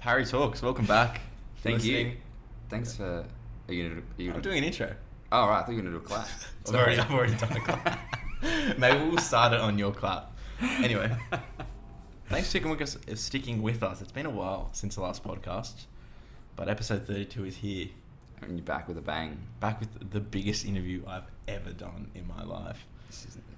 Parry Talks, welcome back. Thank you. Thanks for... I'm doing an intro. Oh, right. I thought you were going to do a clap. I've already done a clap. Maybe we'll start it on your clap. Anyway, thanks for sticking with us. It's been a while since the last podcast, but episode 32 is here. And you're back with a bang. Back with the biggest interview I've ever done in my life. This isn't it.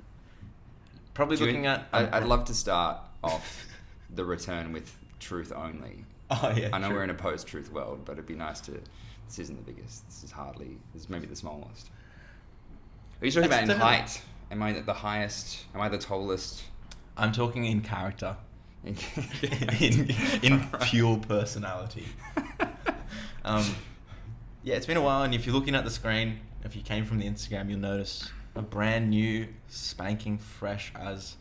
Probably looking at... I'd love to start off the return with truth only. Oh, yeah, I know true. we're in a post-truth world, but it'd be nice to... This isn't the biggest. This is maybe the smallest. Are you talking about in height? Am I the highest? Am I the tallest? I'm talking in character. in pure personality. Yeah, it's been a while, and if you're looking at the screen, if you came from the Instagram, you'll notice a brand new, spanking fresh as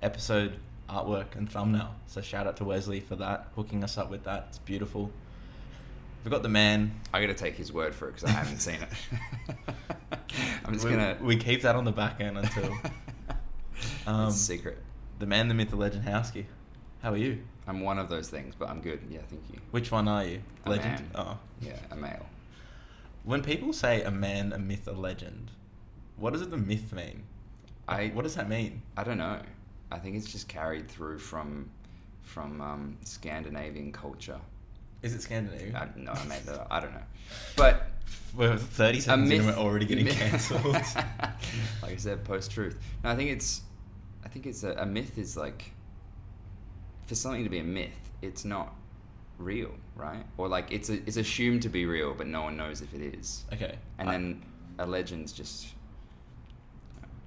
episode artwork and thumbnail. So shout out to Wesley for that, hooking us up with that. It's beautiful. We've got the man. I got to take his word for it because I haven't seen it. I'm just gonna. We keep that on the back end until. It's a secret. The man, the myth, the legend, Hauskey. How are you? I'm one of those things, but I'm good. Yeah, thank you. Which one are you? A Legend. man. Oh, yeah, a male. When people say a man, a myth, a legend, what does the myth mean? What does that mean? I don't know. I think it's just carried through from Scandinavian culture. Is it Scandinavian? No, I made that up. I don't know. But we're 30 seconds in and we're already getting cancelled. Like I said, post-truth. No, I think it's a myth is like, for something to be a myth, it's not real, right? Or like it's assumed to be real, but no one knows if it is. Okay. And then a legend's just...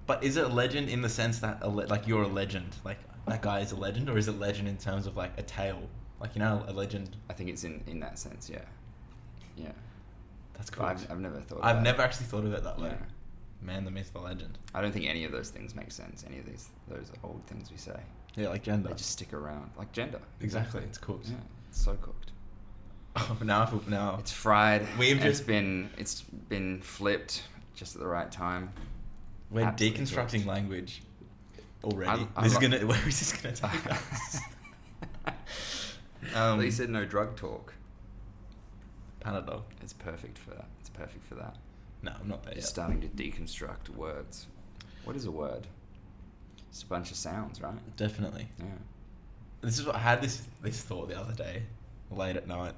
But is it a legend in the sense that like you're a legend, like that guy is a legend, or is it legend in terms of like a tale? Like, you know, a legend. I think it's in that sense, yeah. Yeah. That's cool. I've never thought of I've that. never actually thought of it that way. Yeah. Man, the myth, the legend. I don't think any of those things make sense. Any of those old things we say. Yeah, like gender. They just stick around. Like gender. Exactly. It's cooked. Yeah, it's so cooked. Oh, but now it's fried. It's been flipped just at the right time. We're Absolutely deconstructing cooked. language already. Where is this gonna take us? They said no drug talk. Panadol. It's perfect for that. It's perfect for that. No, I'm not there yet. Just starting to deconstruct words. What is a word? It's a bunch of sounds, right? Definitely. Yeah. This is what I had this thought the other day, late at night.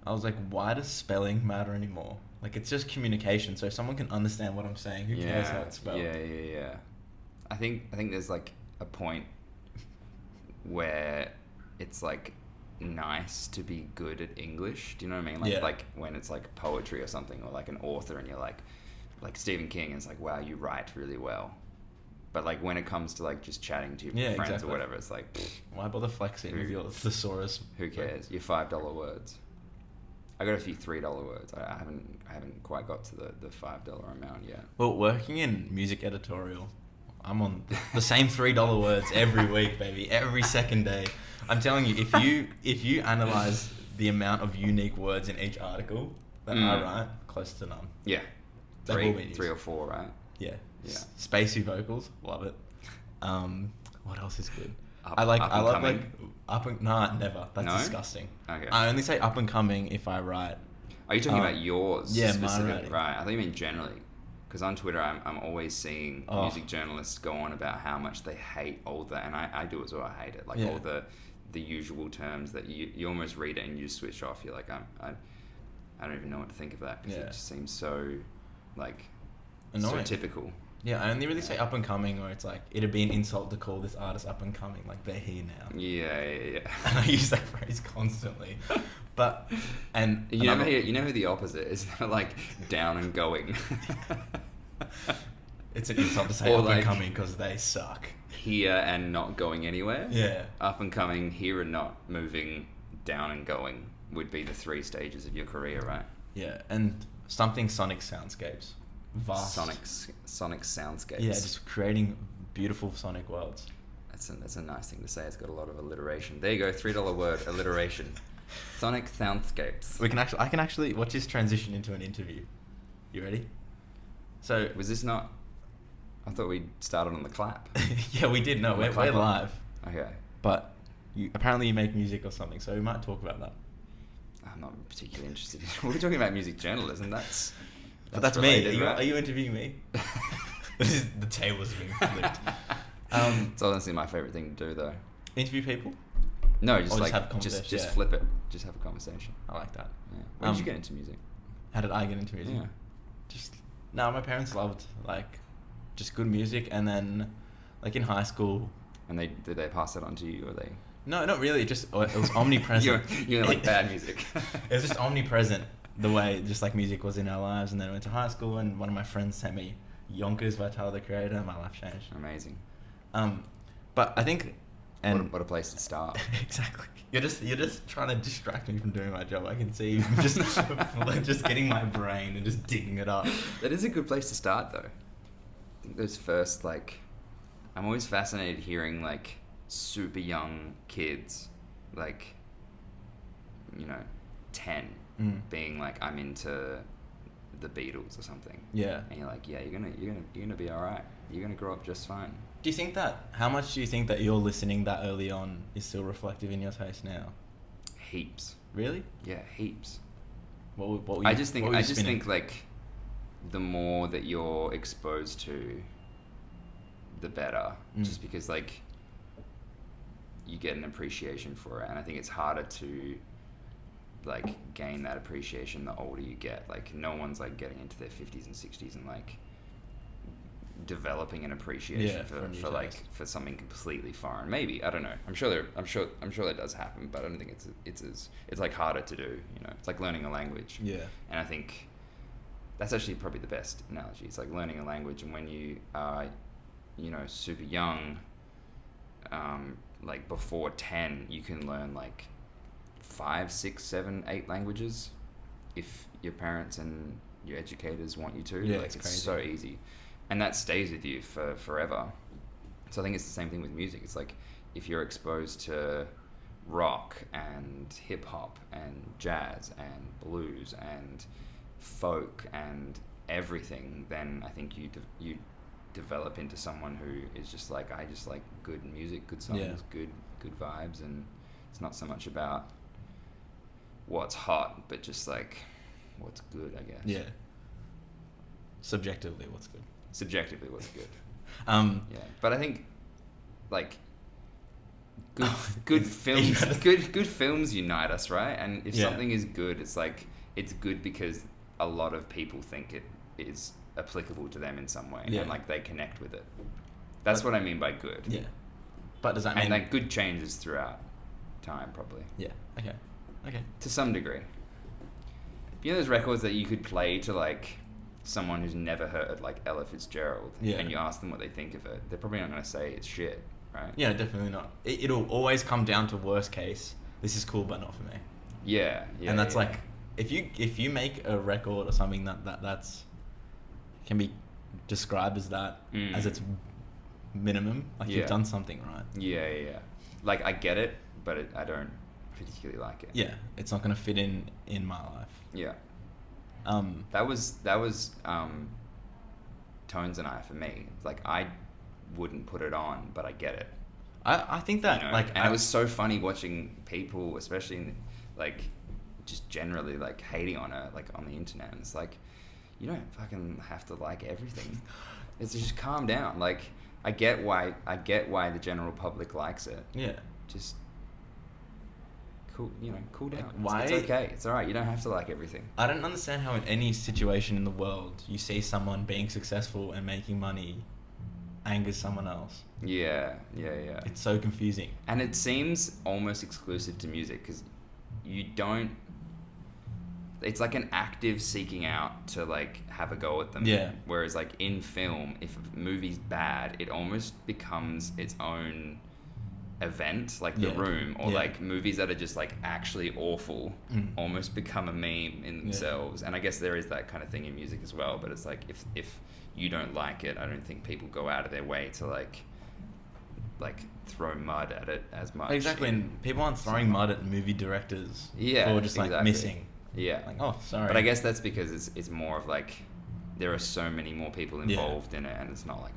I was like, why does spelling matter anymore? Like, it's just communication. So if someone can understand what I'm saying, who cares how it's spelled? Yeah. I think there's like a point where it's like nice to be good at English. Do you know what I mean? Like, Yeah. like when it's like poetry or something, or like an author, and you're like Stephen King, and it's like, wow, you write really well. But like when it comes to like just chatting to your friends exactly. or whatever, it's like, why bother flexing with your thesaurus? Who cares? Your $5 words. I got a few $3 words. I haven't quite got to the $5 amount yet. Well, working in music editorial, I'm on the same $3 words every week, baby, every second day. I'm telling you, if you analyze the amount of unique words in each article that I write, close to none. Yeah, three or four, right? Yeah. Yeah. Spacey vocals, love it. What else is good? Never. That's No? disgusting. Okay. I only say up and coming if I write. Are you talking about yours? Yeah, my specifically? writing. Right. I thought you meant generally. Because on Twitter, I'm always seeing music journalists go on about how much they hate all the, and I do as well. I hate it. Like all the usual terms that you almost read it and you just switch off. You're like, I don't even know what to think of that, because it just seems so like annoying. so typical. Yeah, I only really say up and coming, or it's like it'd be an insult to call this artist up and coming. Like, they're here now. Yeah. And I use that phrase constantly. But you never hear the opposite. It's like down and going. It's an insult to say Or up like, and coming because they suck. Here and not going anywhere. Yeah. Up and coming, here and not moving, down and going would be the 3 stages of your career, right? Yeah, and something sonic soundscapes. Vast. Sonic soundscapes. Yeah, just creating beautiful sonic worlds. That's a nice thing to say. It's got a lot of alliteration. There you go, $3 word, alliteration. Sonic soundscapes. I can actually watch this transition into an interview. You ready? So was this not? I thought we started on the clap. Yeah, we did. No, we're live. Okay. But apparently you make music or something, so we might talk about that. I'm not particularly interested in. We're talking about music journalism. That's related, me. Right? Are you interviewing me? The tables are being flipped. It's honestly my favorite thing to do, though. Interview people? No, just Or like have a conversation, just flip it. Just have a conversation. I like that. Yeah. When did you get into music? How did I get into music? Yeah. My parents loved like just good music, and then like in high school. And did they pass it on to you, or they? No, not really. It was omnipresent. you're like bad music. It was just omnipresent, the way just like music was in our lives. And then I went to high school, and one of my friends sent me Yonkers by Tyler, the Creator, and my life changed. Amazing. But I think, and what a place to start. Exactly. You're just trying to distract me from doing my job. I can see you just getting my brain and just digging it up. That is a good place to start, though. I think those first, like, I'm always fascinated hearing like super young kids, like, 10, being like, I'm into the Beatles or something. Yeah. And you're like, yeah, you're gonna be all right. You're gonna grow up just fine. Do you think how much do you think that your listening that early on is still reflective in your taste now? Heaps. Really? Yeah, heaps. What were you, I just spinning? think like the more that you're exposed to, the better. Just because like you get an appreciation for it, and I think it's harder to like gain that appreciation the older you get. Like no one's like getting into their 50s and 60s and like developing an appreciation for something completely foreign. Maybe, I don't know. I'm sure that does happen, but I don't think it's like harder to do. It's like learning a language. Yeah. And I think that's actually probably the best analogy. It's like learning a language, and when you are, super young, like before 10, you can learn like 5, 6, 7, 8 languages if your parents and your educators want you to. Yeah, like it's so easy. And that stays with you for forever. So I think it's the same thing with music. It's like if you're exposed to rock and hip hop and jazz and blues and folk and everything, then I think you develop into someone who is just like, I just like good music, good songs, good vibes, and it's not so much about what's hot, but just like what's good, I guess. Yeah. Subjectively, what's good. Subjectively, what's good. Yeah, but I think like good films, good films unite us, right? And if something is good, it's like it's good because a lot of people think it is applicable to them in some way, and like they connect with it. That's what I mean by good. Yeah, but does that mean? And like good changes throughout time, probably. Yeah. Okay. To some degree. Those records that you could play to like someone who's never heard like Ella Fitzgerald, and you ask them what they think of it, they're probably not going to say it's shit, right? Yeah, definitely not. It'll always come down to worst case. This is cool, but not for me. Yeah. And that's like if you make a record or something that's can be described as that as its minimum, like you've done something right. Yeah. Like I get it, but I don't particularly like it. Yeah, it's not going to fit in my life. Yeah. That was Tones and I for me. Like I wouldn't put it on, but I get it. I think that it was so funny watching people, especially like just generally like hating on her like on the internet. And it's like, you don't fucking have to like everything. It's just calm down. Like I get why the general public likes it. Yeah. Just cool down. Why? It's okay. It's all right. You don't have to like everything. I don't understand how in any situation in the world you see someone being successful and making money angers someone else. Yeah. It's so confusing. And it seems almost exclusive to music because you don't... It's like an active seeking out to like have a go at them. Yeah. Whereas like in film, if a movie's bad, it almost becomes its own event, like The Room, or like movies that are just like actually awful almost become a meme in themselves. And I guess there is that kind of thing in music as well, but it's like if you don't like it, I don't think people go out of their way to like throw mud at it as much. Exactly. And people aren't throwing mud at movie directors for just like missing. Yeah. Like, oh, sorry. But I guess that's because it's more of like there are so many more people involved in it, and it's not like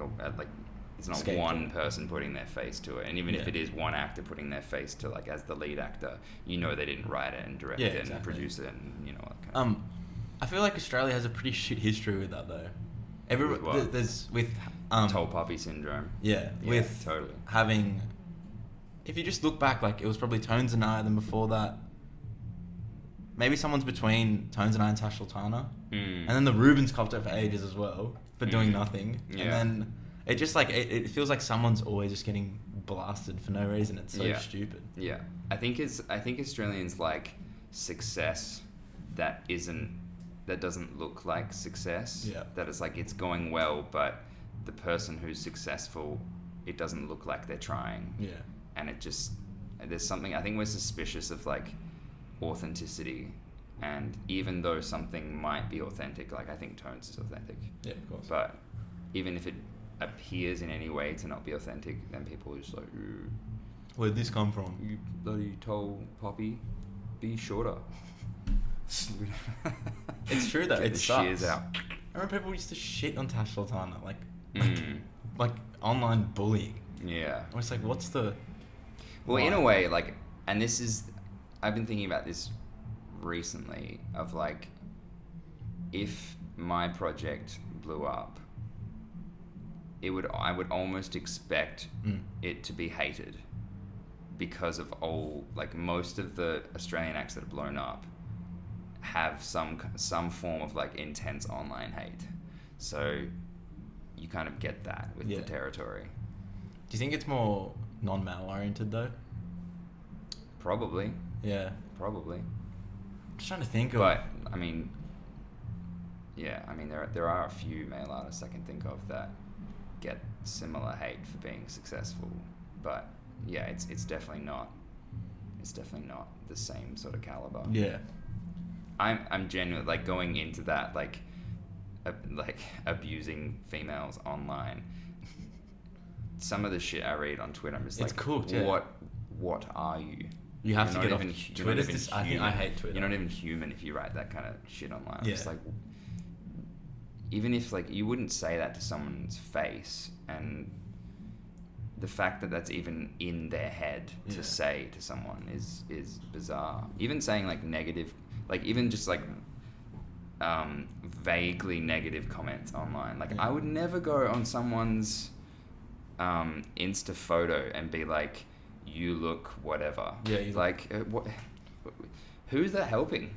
it's not one person putting their face to it. And even if it is one actor putting their face to, like, as the lead actor, you know they didn't write it and direct it and produce it and, you know, that kind of I feel like Australia has a pretty shit history with that, though. There's Tall Poppy syndrome. Yeah, with totally. Having... If you just look back, like, it was probably Tones and I, then before that... Maybe someone's between Tones and I and Tash Sultana. And then the Rubens copped it for ages as well, for doing nothing. Yeah. And then it just, like, it feels like someone's always just getting blasted for no reason. It's so stupid. Yeah. I think Australians like success that doesn't look like success. Yeah. That it's like, it's going well, but the person who's successful, it doesn't look like they're trying. Yeah. And it just, there's something, I think we're suspicious of, like, authenticity. And even though something might be authentic, like, I think Tones is authentic. Yeah, of course. But even if it appears in any way to not be authentic, then people are just like, where'd this come from? You bloody told Poppy, be shorter. It's true though. It sucks. Shears out. I remember people used to shit on Tash Sultana, like online bullying. Yeah. I was like, what's the... Well, in a way, like, and this is... I've been thinking about this recently, of, like, if my project blew up, I would almost expect it to be hated, because of all, like, most of the Australian acts that have blown up have some form of, like, intense online hate. So you kind of get that with the territory. Do you think it's more non-male oriented though? Probably. Yeah. Probably. I'm just trying to think of... But, I mean... Yeah, I mean, there are a few male artists I can think of that get similar hate for being successful. But, yeah, it's definitely not... It's definitely not the same sort of caliber. Yeah. I'm genuinely, like, going into that, like abusing females online. Some of the shit I read on Twitter, I'm just it's like, cooked, what are you? You have to get off Twitter. I think I hate Twitter. You're not even human if you write that kind of shit online. I'm just like, even if, like, you wouldn't say that to someone's face, and the fact that that's even in their head to say to someone is bizarre. Even saying, like, negative, like, even just, like, vaguely negative comments online. Like, I would never go on someone's Insta photo and be like, you look whatever. Yeah. Like, what? Who's that helping?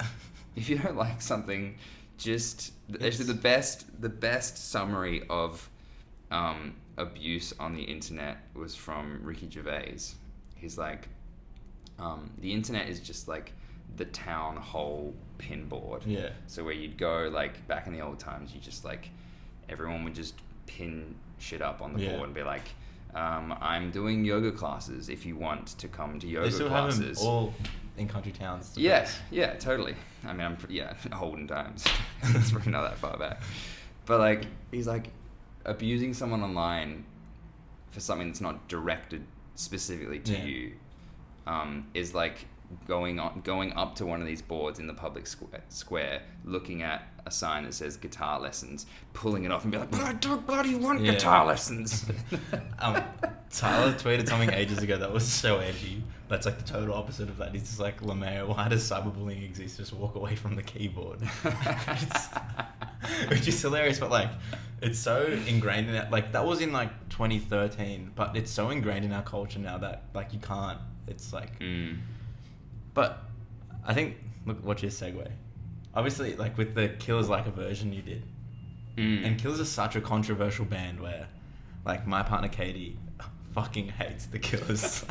If you don't like something, just... Actually, the best summary of abuse on the internet was from Ricky Gervais. He's like, the internet is just like the town hall pinboard. Yeah. So where you'd go, like, back in the old times, you just, like, everyone would just pin shit up on the board and be like, I'm doing yoga classes if you want to come to yoga classes. They still have them all in country towns. Yeah, totally. I mean, olden times. It's probably not that far back. But, like, he's, like, abusing someone online for something that's not directed specifically to you is like going up to one of these boards in the public square, looking at a sign that says guitar lessons, pulling it off and be like, but I don't bloody want guitar lessons. Tyler tweeted something ages ago that was so edgy. That's like the total opposite of that. He's just like, LeMayo, why does cyberbullying exist? Just walk away from the keyboard. Which is hilarious, but, like, it's so ingrained in it. Like, that was in, like, 2013, but it's so ingrained in our culture now that, like, you can't. It's like... But I think, look, watch your segue. Obviously, like, with the Killers Like a Version you did. And Killers is such a controversial band where, like, my partner Katie fucking hates the Killers.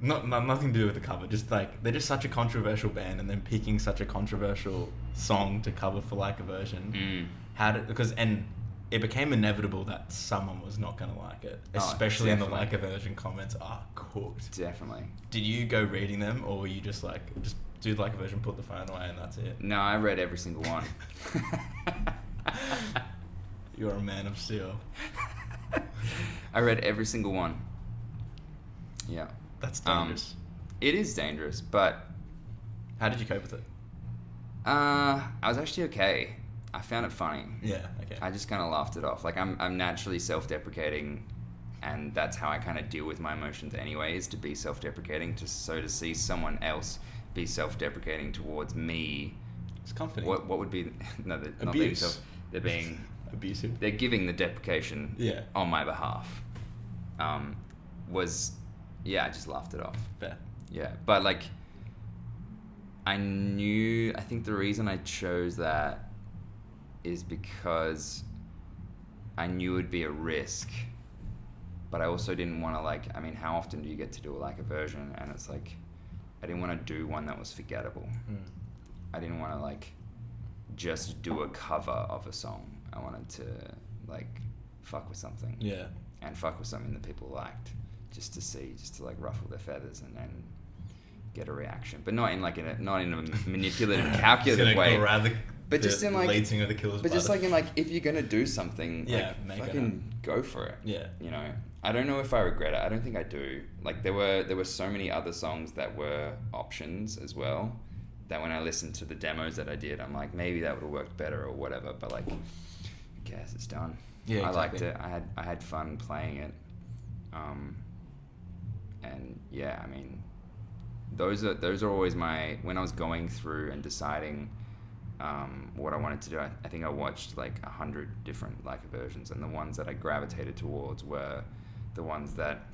Nothing to do with the cover. Just, like, they're just such a controversial band, and then picking such a controversial song to cover for Like a Version. And it became inevitable that someone was not going to like it, especially in the Like a Version comments are cooked. Definitely. Did you go reading them, or were you just like, just do Like a Version, put the phone away, and that's it? No, I read every single one. You're a man of steel. I read every single one. Yeah. That's dangerous. It is dangerous, but... How did you cope with it? I was actually okay. I found it funny. Yeah. Okay. I just kind of laughed it off. Like I'm naturally self-deprecating, and that's how I kind of deal with my emotions anyway, is to be self-deprecating. To see someone else be self-deprecating towards me, it's comforting. What would be no? They're not being they're being abusive. They're giving the deprecation on my behalf. I just laughed it off. Fair. Yeah, but like, I think the reason I chose that is because I knew it would be a risk, but I also didn't want to, like, I mean, how often do you get to do like a version? And it's like, I didn't want to do one that was forgettable. I didn't want to like just do a cover of a song. I wanted to like fuck with something. Yeah. And fuck with something that people liked, just to like ruffle their feathers and then get a reaction, but not in a manipulative, calculative way. But just in like lead singer of the Killers. But just like in like, if you're gonna do something, like make fucking go for it. Yeah. You know, I don't know if I regret it. I don't think I do. Like there were so many other songs that were options as well, that when I listened to the demos that I did, I'm like, maybe that would have worked better or whatever. But like, who cares? It's done. Yeah, exactly. I liked it. I had fun playing it. And yeah, I mean, those are always when I was going through and deciding what I wanted to do. I think I watched like 100 different Like versions, and the ones that I gravitated towards were the ones that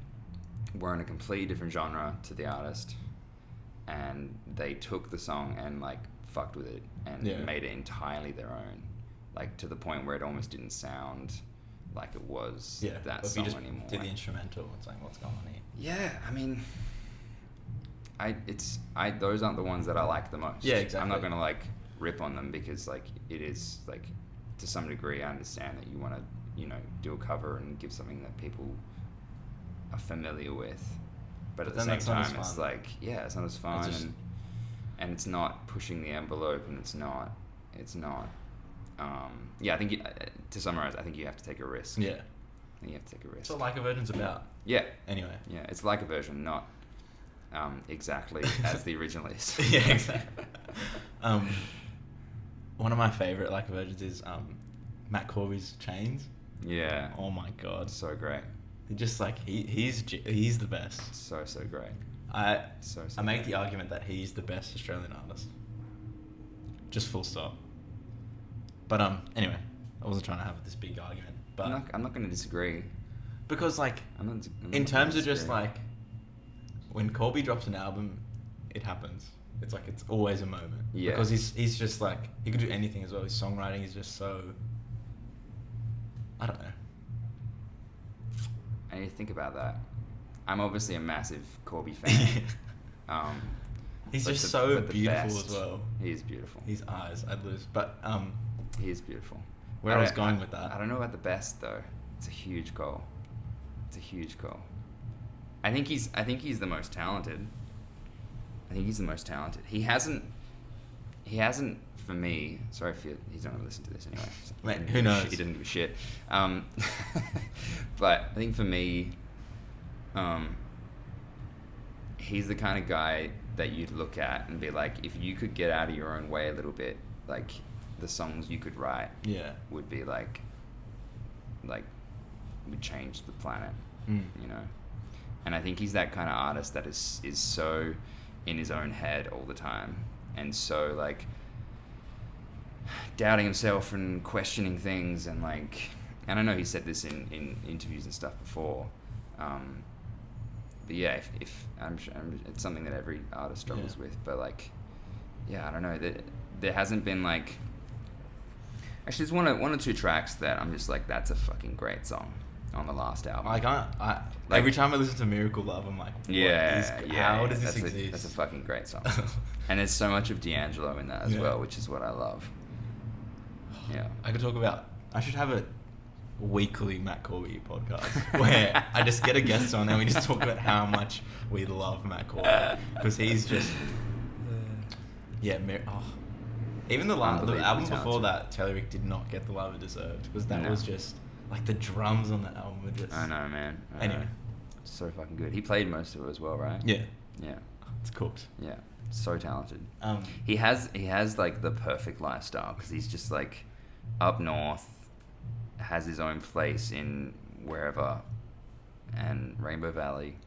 were in a completely different genre to the artist, and they took the song and like fucked with it and made it entirely their own, like to the point where it almost didn't sound like it was that song anymore. Did the instrumental, it's like, what's going on here? Yeah, I mean, those aren't the ones that I like the most. Yeah, exactly. I'm not gonna like rip on them, because like it is like, to some degree I understand that you want to, you know, do a cover and give something that people are familiar with, but at the same time it's like, yeah, it's not as fun, and it's not pushing the envelope, and it's not I think to summarize, I think you have to take a risk. Yeah, I think you have to take a risk. That's what Like a Virgin's about. Yeah. Anyway. Yeah, it's like a version, not exactly as the original is. Yeah, exactly. One of my favorite Like a Virgins is Matt Corby's Chains. Yeah. Oh my god. So great. Just like he's the best. So great. I make the argument that he's the best Australian artist. Just full stop. But anyway, I wasn't trying to have this big argument. But I'm not going to disagree. Because like, I'm in terms of just like, when Corby drops an album, it happens. It's like, it's always a moment. Yeah. Because he's just like, he can do anything as well. His songwriting is just so, I don't know. I need to think about that. I'm obviously a massive Corby fan. He's just so beautiful as well. He is beautiful. His eyes, I'd lose. But he is beautiful. Where I was going with that, I don't know about the best though. It's a huge goal. I think he's the most talented. He hasn't for me. Sorry if he's not gonna listen to this anyway. So mate, who knows? He didn't give a shit. But I think for me, he's the kind of guy that you'd look at and be like, if you could get out of your own way a little bit, like the songs you could write would be like would change the planet, you know. And I think he's that kind of artist that is so in his own head all the time, and so like doubting himself and questioning things, and like, and I know he said this in interviews and stuff before, but yeah, if I'm sure it's something that every artist struggles with, but like, yeah, I don't know, there hasn't been like, actually there's one or two tracks that I'm just like, that's a fucking great song on the last album. Like every time I listen to Miracle Love, I'm like, how does this exist? That's a fucking great song. And there's so much of D'Angelo in that as well, which is what I love. Yeah. I should have a weekly Matt Corby podcast where I just get a guest on and we just talk about how much we love Matt Corby, because he's just even the album before that, Tellerick did not get the love it deserved, because that was just like, the drums on that album were just, I know, man. Anyway, so fucking good. He played most of it as well, right? Yeah. It's cooked. Yeah, so talented. He has like the perfect lifestyle, because he's just like up north, has his own place in wherever, and Rainbow Valley,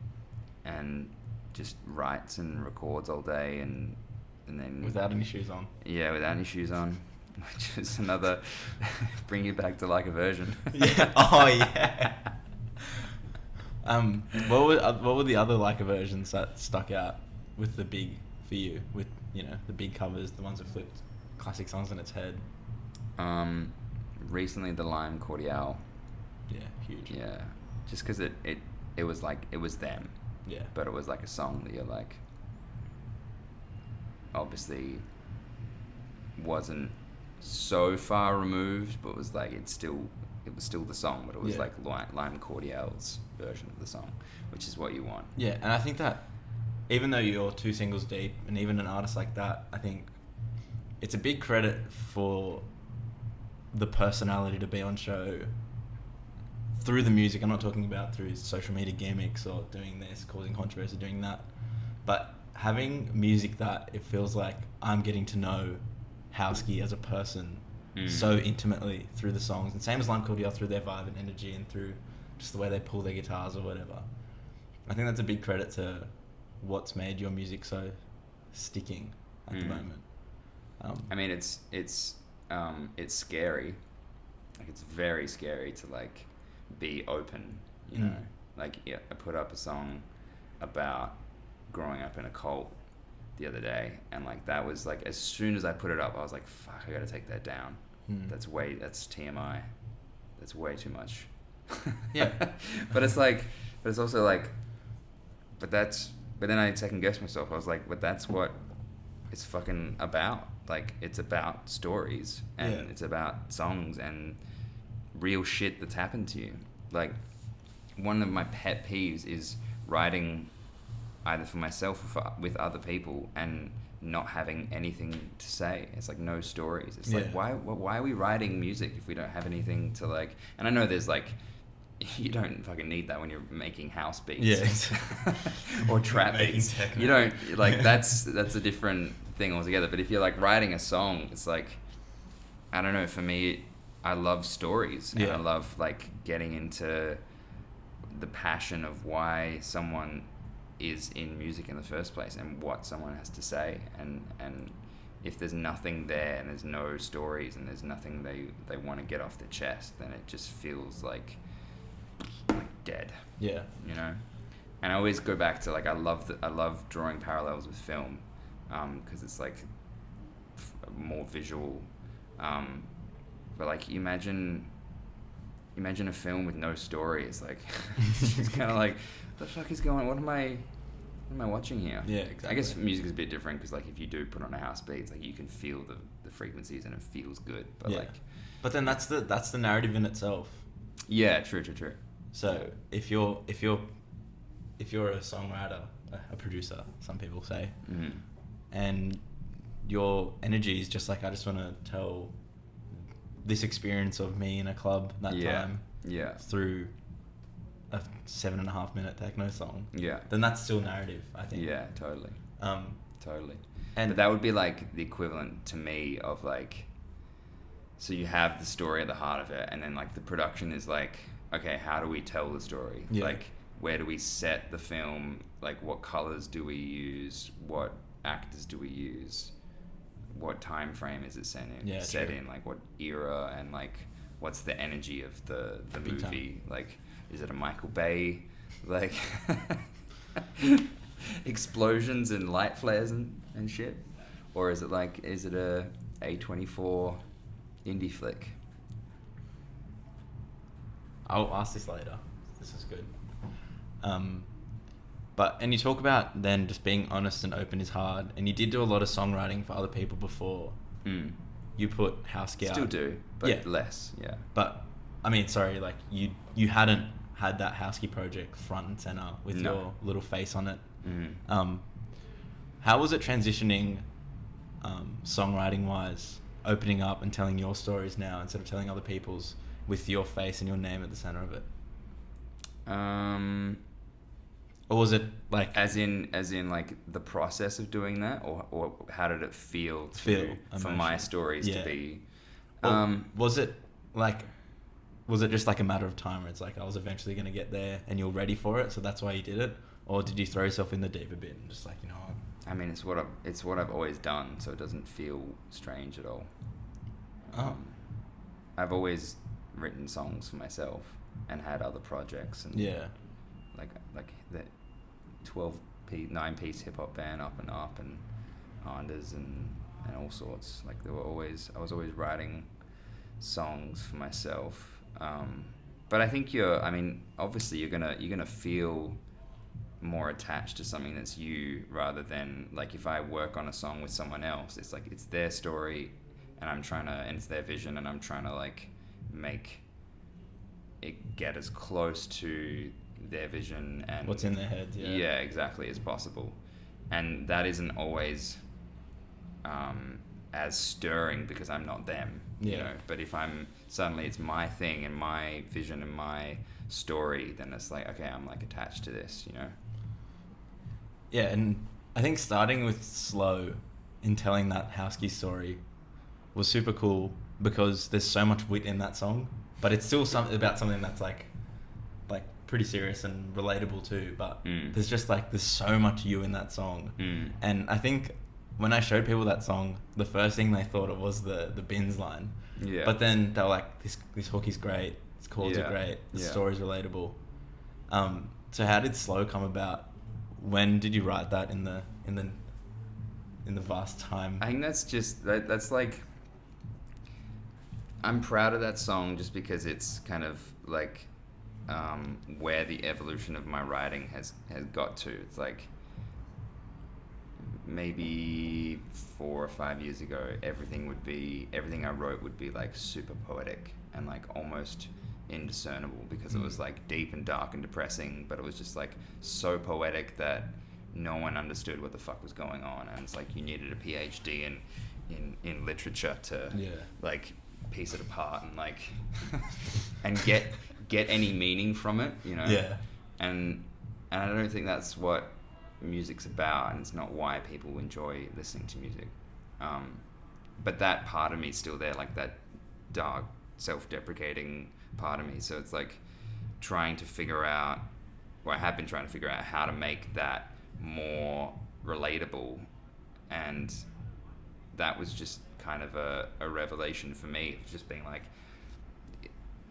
and just writes and records all day, and then without any shoes on. Yeah, without any shoes on, which is another bring you back to like a version. Yeah. Oh yeah. What were the other like versions that stuck out with the big for you, with the big covers, the ones that flipped classic songs on its head? Recently the Lime Cordiale. Yeah, huge. Yeah, just because it was like it was them. Yeah. But it was like a song that you're like, obviously wasn't so far removed, but was like it was still the song, but it was like Lime Cordiale's version of the song, which is what you want. Yeah, and I think that even though you're 2 singles deep, and even an artist like that, I think it's a big credit for the personality to be on show through the music. I'm not talking about through social media gimmicks or doing this, causing controversy, doing that, but having music that it feels like I'm getting to know Hauskey as a person so intimately through the songs, and same as Lime Cordiale, through their vibe and energy and through just the way they pull their guitars or whatever. I think that's a big credit to what's made your music so sticking at the moment. I mean, it's scary. Like, it's very scary to like be open, you know. Like, yeah, I put up a song about growing up in a cult the other day, and like that was like, as soon as I put it up, I was like, fuck, I gotta take that down. That's TMI. That's way too much. Yeah. But it's also like, but then I second guessed myself. I was like, but that's what it's fucking about. Like, it's about stories, and it's about songs and real shit that's happened to you. Like, one of my pet peeves is writing either for myself or with other people and not having anything to say. It's like no stories. It's like, why are we writing music if we don't have anything to like? And I know there's like, you don't fucking need that when you're making house beats, or trap beats. You don't like that's a different thing altogether. But if you're like writing a song, it's like, I don't know. For me, I love stories, and I love like getting into the passion of why someone is in music in the first place and what someone has to say, and if there's nothing there and there's no stories and there's nothing they want to get off their chest, then it just feels like dead. You know. And I always go back to like, I love drawing parallels with film, because it's like more visual, but like imagine a film with no story. It's like it's just kind of like, what the fuck is going on? What am I watching here? Yeah, exactly. I guess music is a bit different, because like if you do put on a house beat, it's like you can feel the frequencies and it feels good. But but then that's the narrative in itself. Yeah, true. So if you're a songwriter, a producer, some people say, and your energy is just like, I just want to tell this experience of me in a club that time through a 7.5 minute techno song, then that's still narrative, I think. Yeah, totally. Totally. And but that would be like the equivalent to me of like, so you have the story at the heart of it, and then like the production is like, okay, how do we tell the story? Like, where do we set the film? Like, what colors do we use? What actors do we use? What time frame is it set in? Like, what era? And like, what's the energy of the movie? Like, is it a Michael Bay, like, explosions and light flares and shit? Or is it a A24 indie flick? I'll ask this later. This is good. And you talk about then just being honest and open is hard, and you did do a lot of songwriting for other people before. You put Hauskey out. Still do, but less. Yeah. But I mean, sorry, like you hadn't had that Hauskey project front and center with your little face on it. How was it transitioning, songwriting wise, opening up and telling your stories now instead of telling other people's, with your face and your name at the center of it? Or was it like, as in like the process of doing that, or how did it feel for my stories to be? Was it like, was it just like a matter of time where it's like, I was eventually going to get there and you're ready for it, so that's why you did it? Or did you throw yourself in the deep a bit and just like, you know what? I mean, it's what I've always done, so it doesn't feel strange at all. I've always written songs for myself and had other projects, and like that 9-piece hip hop band Up and Up and Anders and all sorts. Like I was always writing songs for myself. But I think obviously you're gonna feel more attached to something that's you, rather than like if I work on a song with someone else, it's like it's their story and it's their vision, and I'm trying to like make it get as close to their vision and what's in their head, exactly, as possible. And that isn't always as stirring because I'm not them, you know. But if suddenly it's my thing and my vision and my story, then it's like, okay, I'm like attached to this, you know. Yeah, and I think starting with Slow in telling that Hauskey story was super cool because there's so much wit in that song, but it's still about something that's like pretty serious and relatable too. But there's just like there's so much you in that song, and I think when I showed people that song, the first thing they thought of was the bins line. Yeah. But then they were like, this hook is great, these chords are great, the story's relatable. So how did Slow come about? When did you write that in the vast time? I think that's like, I'm proud of that song just because it's kind of like where the evolution of my writing has got to. It's like maybe 4 or 5 years ago, everything I wrote would be like super poetic and like almost indiscernible because it was like deep and dark and depressing, but it was just like so poetic that no one understood what the fuck was going on, and it's like you needed a PhD in literature to like piece it apart and like and get any meaning from it, you know. And I don't think that's what music's about, and it's not why people enjoy listening to music. But that part of me is still there, like that dark, self-deprecating part of me. So it's like I have been trying to figure out how to make that more relatable, and that was just kind of a revelation for me. Just being like,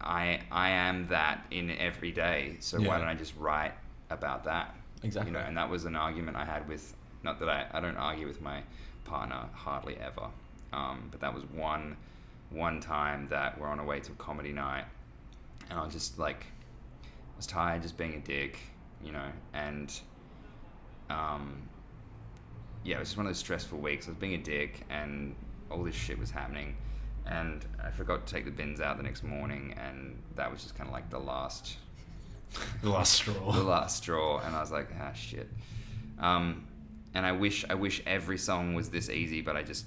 I am that in every day, so why don't I just write about that? Exactly. You know, and that was an argument I had with, not that I don't argue with my partner hardly ever, but that was one time that we're on our way to a comedy night, and I was just like, I was tired just being a dick, you know, and it was just one of those stressful weeks. I was being a dick and all this shit was happening, and I forgot to take the bins out the next morning, and that was just kind of like the last straw. And I was like, shit. And I wish every song was this easy, but I just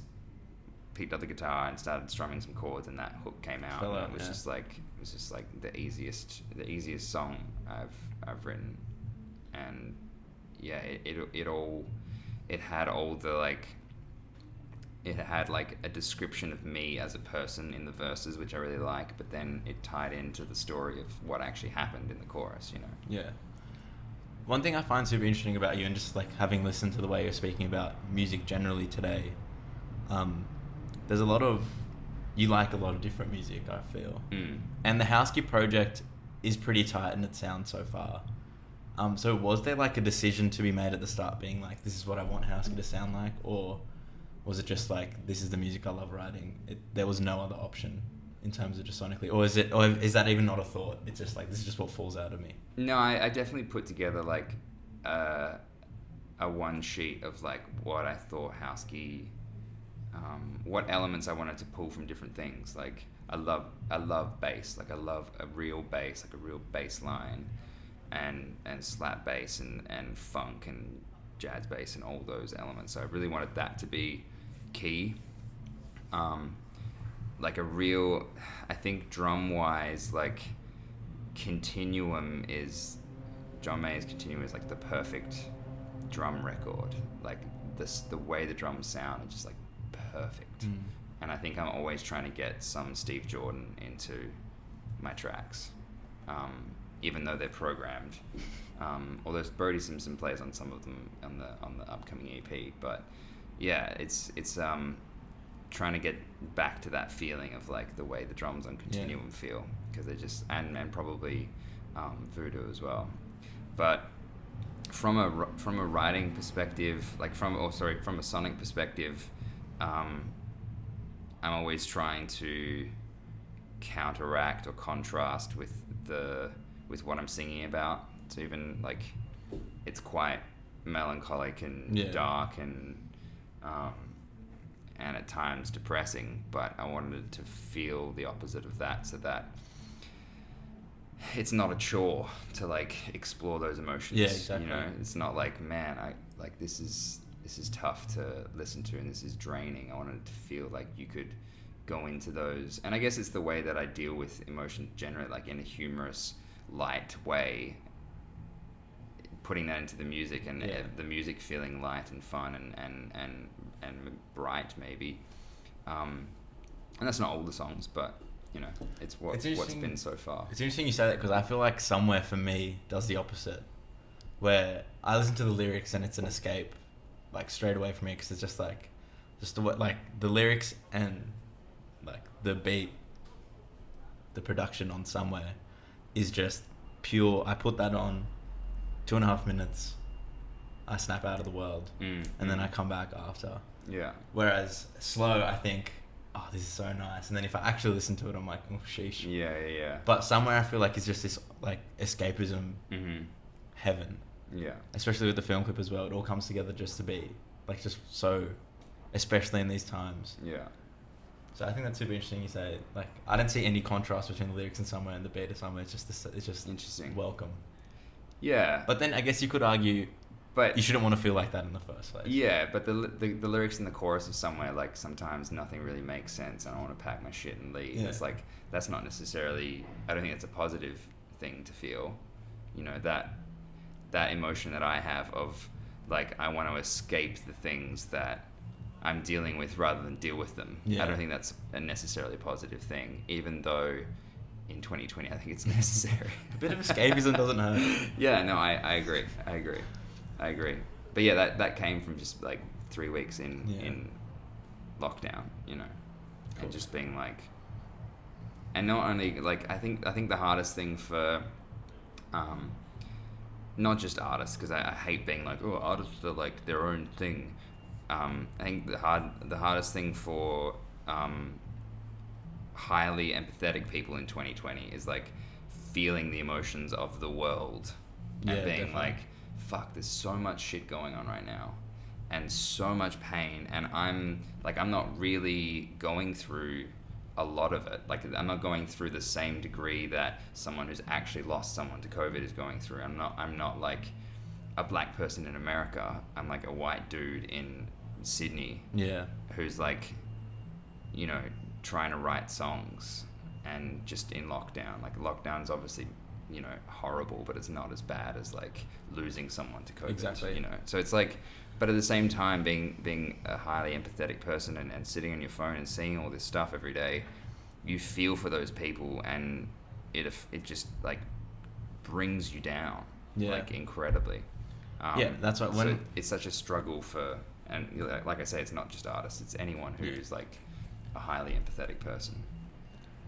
picked up the guitar and started strumming some chords, and that hook came out. It was just like the easiest song I've written. And it had all the like, it had like a description of me as a person in the verses, which I really like, but then it tied into the story of what actually happened in the chorus, you know. Yeah. One thing I find super interesting about you, and just like having listened to the way you're speaking about music generally today, there's you like a lot of different music, I feel. And the Hauskey project is pretty tight in its sound so far. So was there like a decision to be made at the start being like, this is what I want Hauskey to sound like? Or was it just like, this is the music I love writing? There was no other option in terms of just sonically? Or is that even not a thought? It's just like, this is just what falls out of me? No, I definitely put together like a one sheet of like what I thought Hauskey, what elements I wanted to pull from different things. Like I love bass, like I love a real bass, like a real bass line, and slap bass and funk and jazz bass and all those elements. So I really wanted that to be key. Like a real, I think drum wise, like Continuum is, John Mayer's Continuum is like the perfect drum record. Like the way the drums sound is just like perfect. And I think I'm always trying to get some Steve Jordan into my tracks, even though they're programmed. Although Brody Simpson plays on some of them on the upcoming EP, but yeah, it's trying to get back to that feeling of like the way the drums on Continuum feel, because they just and probably Voodoo as well. But from a writing perspective, like from a sonic perspective, I'm always trying to counteract or contrast with what I'm singing about. So even like it's quite melancholic and dark and at times depressing, but I wanted to feel the opposite of that, so that it's not a chore to like explore those emotions. Yeah, exactly. You know, it's not like, man, I like this is tough to listen to and this is draining. I wanted it to feel like you could go into those, and I guess it's the way that I deal with emotion generally, like in a humorous, light way, putting that into the music, and the music feeling light and fun and bright maybe, and that's not all the songs, but you know, it's what's been so far. It's interesting you say that, because I feel like Somewhere for me does the opposite, where I listen to the lyrics and it's an escape, like straight away for me, because it's just like the lyrics and like the beat, the production on Somewhere is just pure. I put that on 2.5 minutes, I snap out of the world, and then I come back after. Yeah. Whereas Slow, I think, oh, this is so nice, and then if I actually listen to it, I'm like, oh, sheesh. Yeah. But Somewhere, I feel like it's just this like escapism heaven. Yeah. Especially with the film clip as well, it all comes together just to be like just so, especially in these times. Yeah. So I think that's super interesting. You say, like, I don't see any contrast between the lyrics in Somewhere and the beat of Somewhere. It's just interesting. Welcome. Yeah. But then I guess you could argue, but you shouldn't want to feel like that in the first place. Yeah, but the lyrics in the chorus of Somewhere, like, sometimes nothing really makes sense and I want to pack my shit and leave. Yeah. It's like, that's not necessarily, I don't think it's a positive thing to feel. You know, that emotion that I have of, like, I want to escape the things that I'm dealing with rather than deal with them. Yeah. I don't think that's a necessarily positive thing, even though in 2020 I think it's necessary. A bit of escapism doesn't hurt. Yeah, no, I agree. But yeah, that came from just like 3 weeks in lockdown, you know, cool. And just being like, and not only like, I think the hardest thing for not just artists, because I hate being like, oh, artists are like their own thing. I think the hardest thing for highly empathetic people in 2020 is like feeling the emotions of the world and being definitely. Like, fuck, there's so much shit going on right now and so much pain, and I'm not really going through a lot of it. Like, I'm not going through the same degree that someone who's actually lost someone to COVID is going through. I'm not like a black person in America. I'm like a white dude in Sydney who's like, you know, trying to write songs and just in lockdown. Like, lockdown's obviously, you know, horrible, but it's not as bad as like losing someone to COVID. Exactly. You know, so it's like, but at the same time, being a highly empathetic person and sitting on your phone and seeing all this stuff every day, you feel for those people, and it just like brings you down, like, incredibly. That's what so it's such a struggle for, and like I say, it's not just artists, it's anyone who's like a highly empathetic person.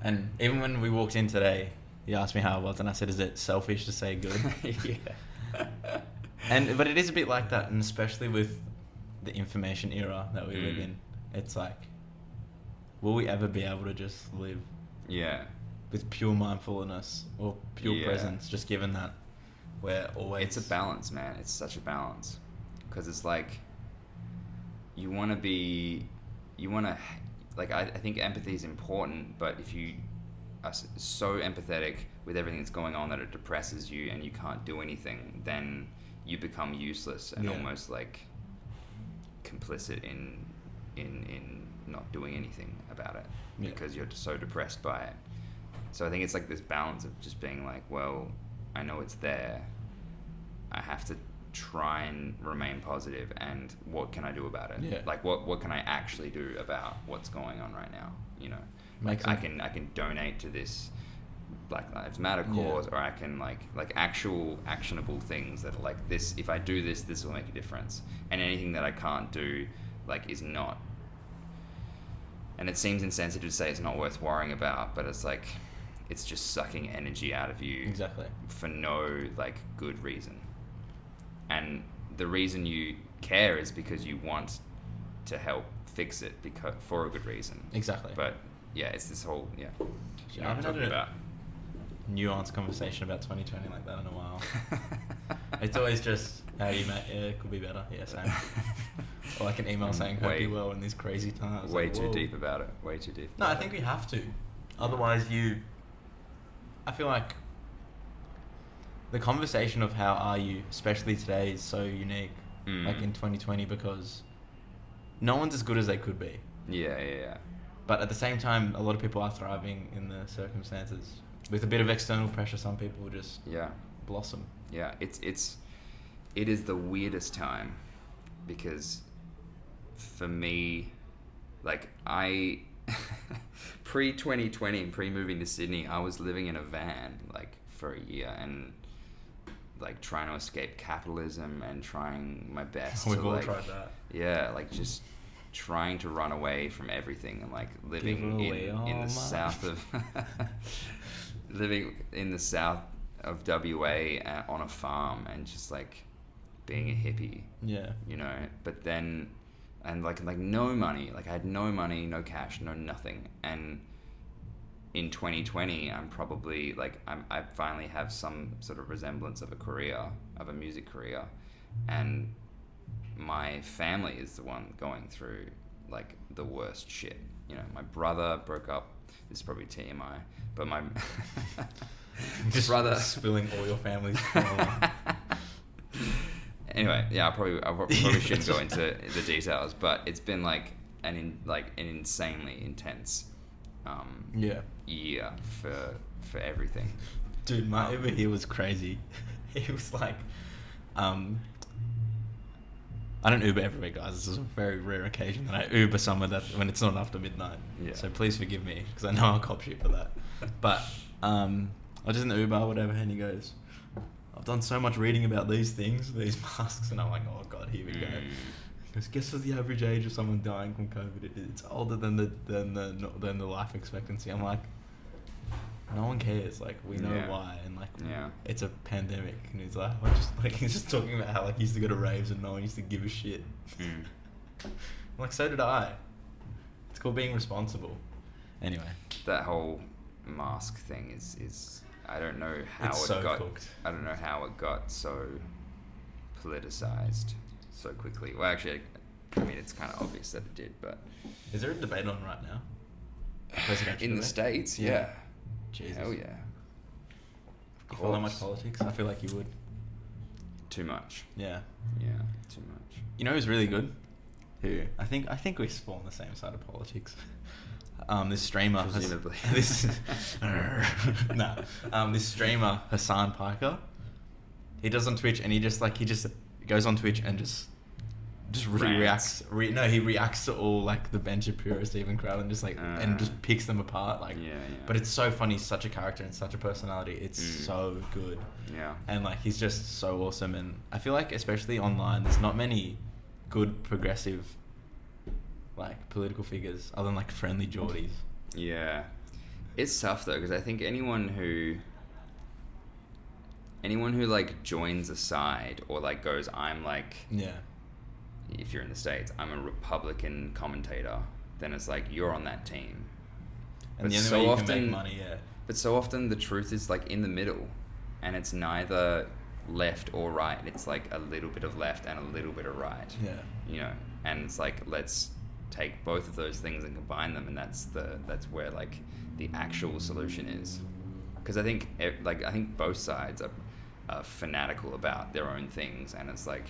And even when we walked in today, he asked me how I was, and I said, is it selfish to say good? But it is a bit like that, and especially with the information era that we live in, it's like, will we ever be able to just live with pure mindfulness or pure presence, just given that we're always... It's a balance, man. It's such a balance. Because it's like, I think empathy is important, but if you are so empathetic with everything that's going on that it depresses you and you can't do anything, then you become useless and almost like complicit in not doing anything about it because you're so depressed by it. So I think it's like this balance of just being like, well, I know it's there. I have to try and remain positive, and what can I do about it? Yeah. Like what can I actually do about what's going on right now? You know, Makes like sense. I can donate to this Black Lives Matter cause, or I can like actual actionable things that are like this. If I do this, this will make a difference. And anything that I can't do, like, is not. And it seems insensitive to say it's not worth worrying about, but it's like, it's just sucking energy out of you. Exactly. For no like good reason. And the reason you care is because you want to help fix it for a good reason. Exactly. But yeah, it's this whole you know what I'm haven't talking had about. nuanced conversation about 2020 like that in a while. It's always just, how you mate? Yeah, it could be better. Yeah, same. Or like an email saying, hope you well in these crazy times. Way like, too whoa. deep about it. Way too deep. No, I think we have to. Otherwise, I feel like the conversation of how are you, especially today, is so unique. Like in 2020, because no one's as good as they could be. Yeah. But at the same time, a lot of people are thriving in the circumstances. With a bit of external pressure, some people just blossom. Yeah, it is the weirdest time, because for me, like, I pre 2020 and pre moving to Sydney, I was living in a van like for a year and like trying to escape capitalism and trying my best. We've to, all like, tried that. Yeah, like just trying to run away from everything and like living in the south of living in the south of WA on a farm and just like being a hippie. Yeah. You know, but then and like no money. Like I had no money, no cash, no nothing. And in 2020, I'm probably like I finally have some sort of resemblance of a music career, and my family is the one going through like the worst shit. You know, my brother broke up. This is probably TMI, but my just brother spilling all your family's. Anyway, yeah, I probably shouldn't go into the details, but it's been like an insanely intense year for everything. Dude, my Uber here was crazy. He was like, I don't Uber everywhere, guys. This is a very rare occasion that I Uber somewhere that when it's not after midnight. Yeah. So please forgive me, because I know I'll cop shit for that. But I was just in the Uber, whatever, and he goes, I've done so much reading about these things, these masks, and I'm like, oh god, here we go. He goes, guess what the average age of someone dying from COVID is? It's older than the life expectancy. I'm like, no one cares. Like, we know why, and like, it's a pandemic. And he's like, he's just talking about how like he used to go to raves and no one used to give a shit. I'm like, so did I. It's called being responsible. Anyway, that whole mask thing is I don't know how it's it so got. cooked. I don't know how it got so politicized so quickly. Well, actually, I mean, it's kind of obvious that it did, but is there a debate on right now? In the States, yeah. Jesus. Hell yeah. You follow much politics? I feel like you would. Too much. Yeah. Yeah, too much. You know who's really good? Who? I think we fall on the same side of politics. This streamer. Presumably. This streamer Hassan Piker. He does on Twitch, and he just goes on Twitch and just reacts. He reacts to all like the Ben Shapiro, Stephen Crowder, and just like and just picks them apart. Like, but it's so funny. He's such a character and such a personality. It's so good. Yeah. And like he's just so awesome. And I feel like especially online, there's not many good progressive like political figures other than like Friendly Geordies. Yeah, it's tough though, because I think anyone who like joins a side or like goes, I'm like, if you're in the States, I'm a Republican commentator, then it's like you're on that team. And the only way you can make money, But so often the truth is like in the middle, and it's neither left or right. It's like a little bit of left and a little bit of right. Yeah. You know, and it's like, let's take both of those things and combine them, and that's where like the actual solution is. Because I think both sides are fanatical about their own things, and it's like,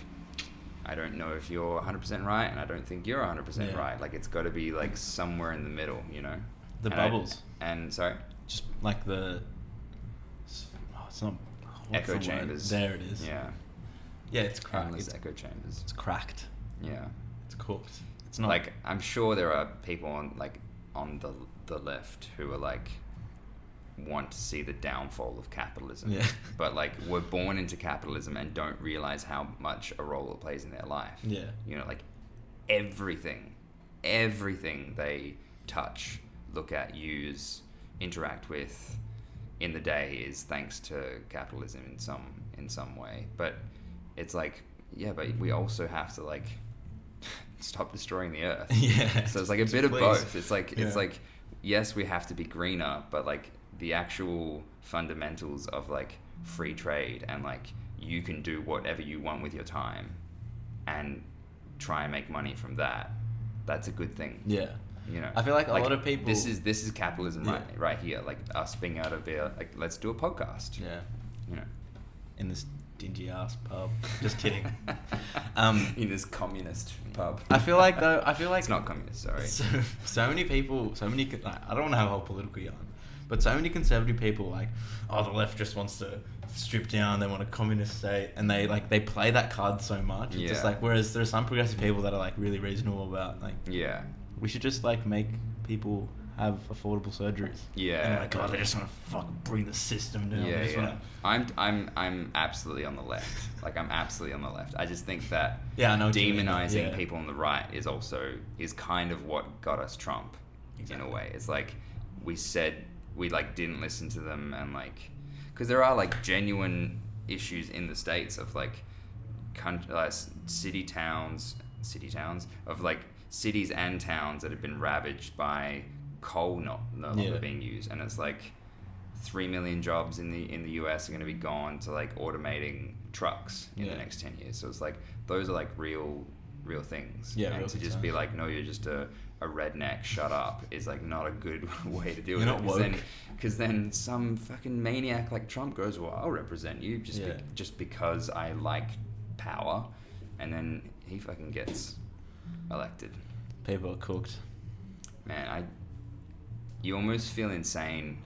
I don't know if you're 100% right, and I don't think you're 100% right. Like, it's got to be like somewhere in the middle, you know. The bubbles. Sorry. Just like the. It's not. Echo chambers. There it is. Yeah. Yeah, it's cracked. Endless echo chambers. It's cracked. Yeah. It's cooked. It's not like, I'm sure there are people on the left who are like want to see the downfall of capitalism. Yeah. But like, we're born into capitalism and don't realize how much a role it plays in their life. Yeah. You know, like everything they touch, look at, use, interact with in the day is thanks to capitalism in some way. But it's like, yeah, but we also have to like stop destroying the earth. Yeah. So it's like a bit of both. It's like it's like, yes, we have to be greener, but like the actual fundamentals of like free trade and like you can do whatever you want with your time and try and make money from that. That's a good thing. Yeah. You know, I feel like a lot of people. This is capitalism, right here. Like us being able to be like, let's do a podcast. Yeah. You know, in this dingy ass pub. Just kidding. In this communist pub. I feel like it's not communist. Sorry. So many people. Like, I don't want to have a whole political yarn, but so many conservative people like, oh, the left just wants to strip down. They want a communist state, and they play that card so much. It's just like, whereas there are some progressive people that are like really reasonable about like. Yeah. We should just like make people have affordable surgeries. Yeah. And like, God, I just want to fucking bring the system down. Yeah. I'm absolutely on the left. Like, I'm absolutely on the left. I just think that demonizing people on the right is kind of what got us Trump. Exactly. In a way. It's like we said we like didn't listen to them, and like, because there are like genuine issues in the States of like city towns of like cities and towns that have been ravaged by coal no longer being used, and it's like 3 million jobs in the US are going to be gone to like automating trucks in the next 10 years. So it's like those are like real things. Yeah, and to just be like, no, you're just a redneck, shut up, is like not a good way to deal with it. Because then some fucking maniac like Trump goes, well, I'll represent you just because I like power, and then he fucking gets elected. People are cooked. Man, you almost feel insane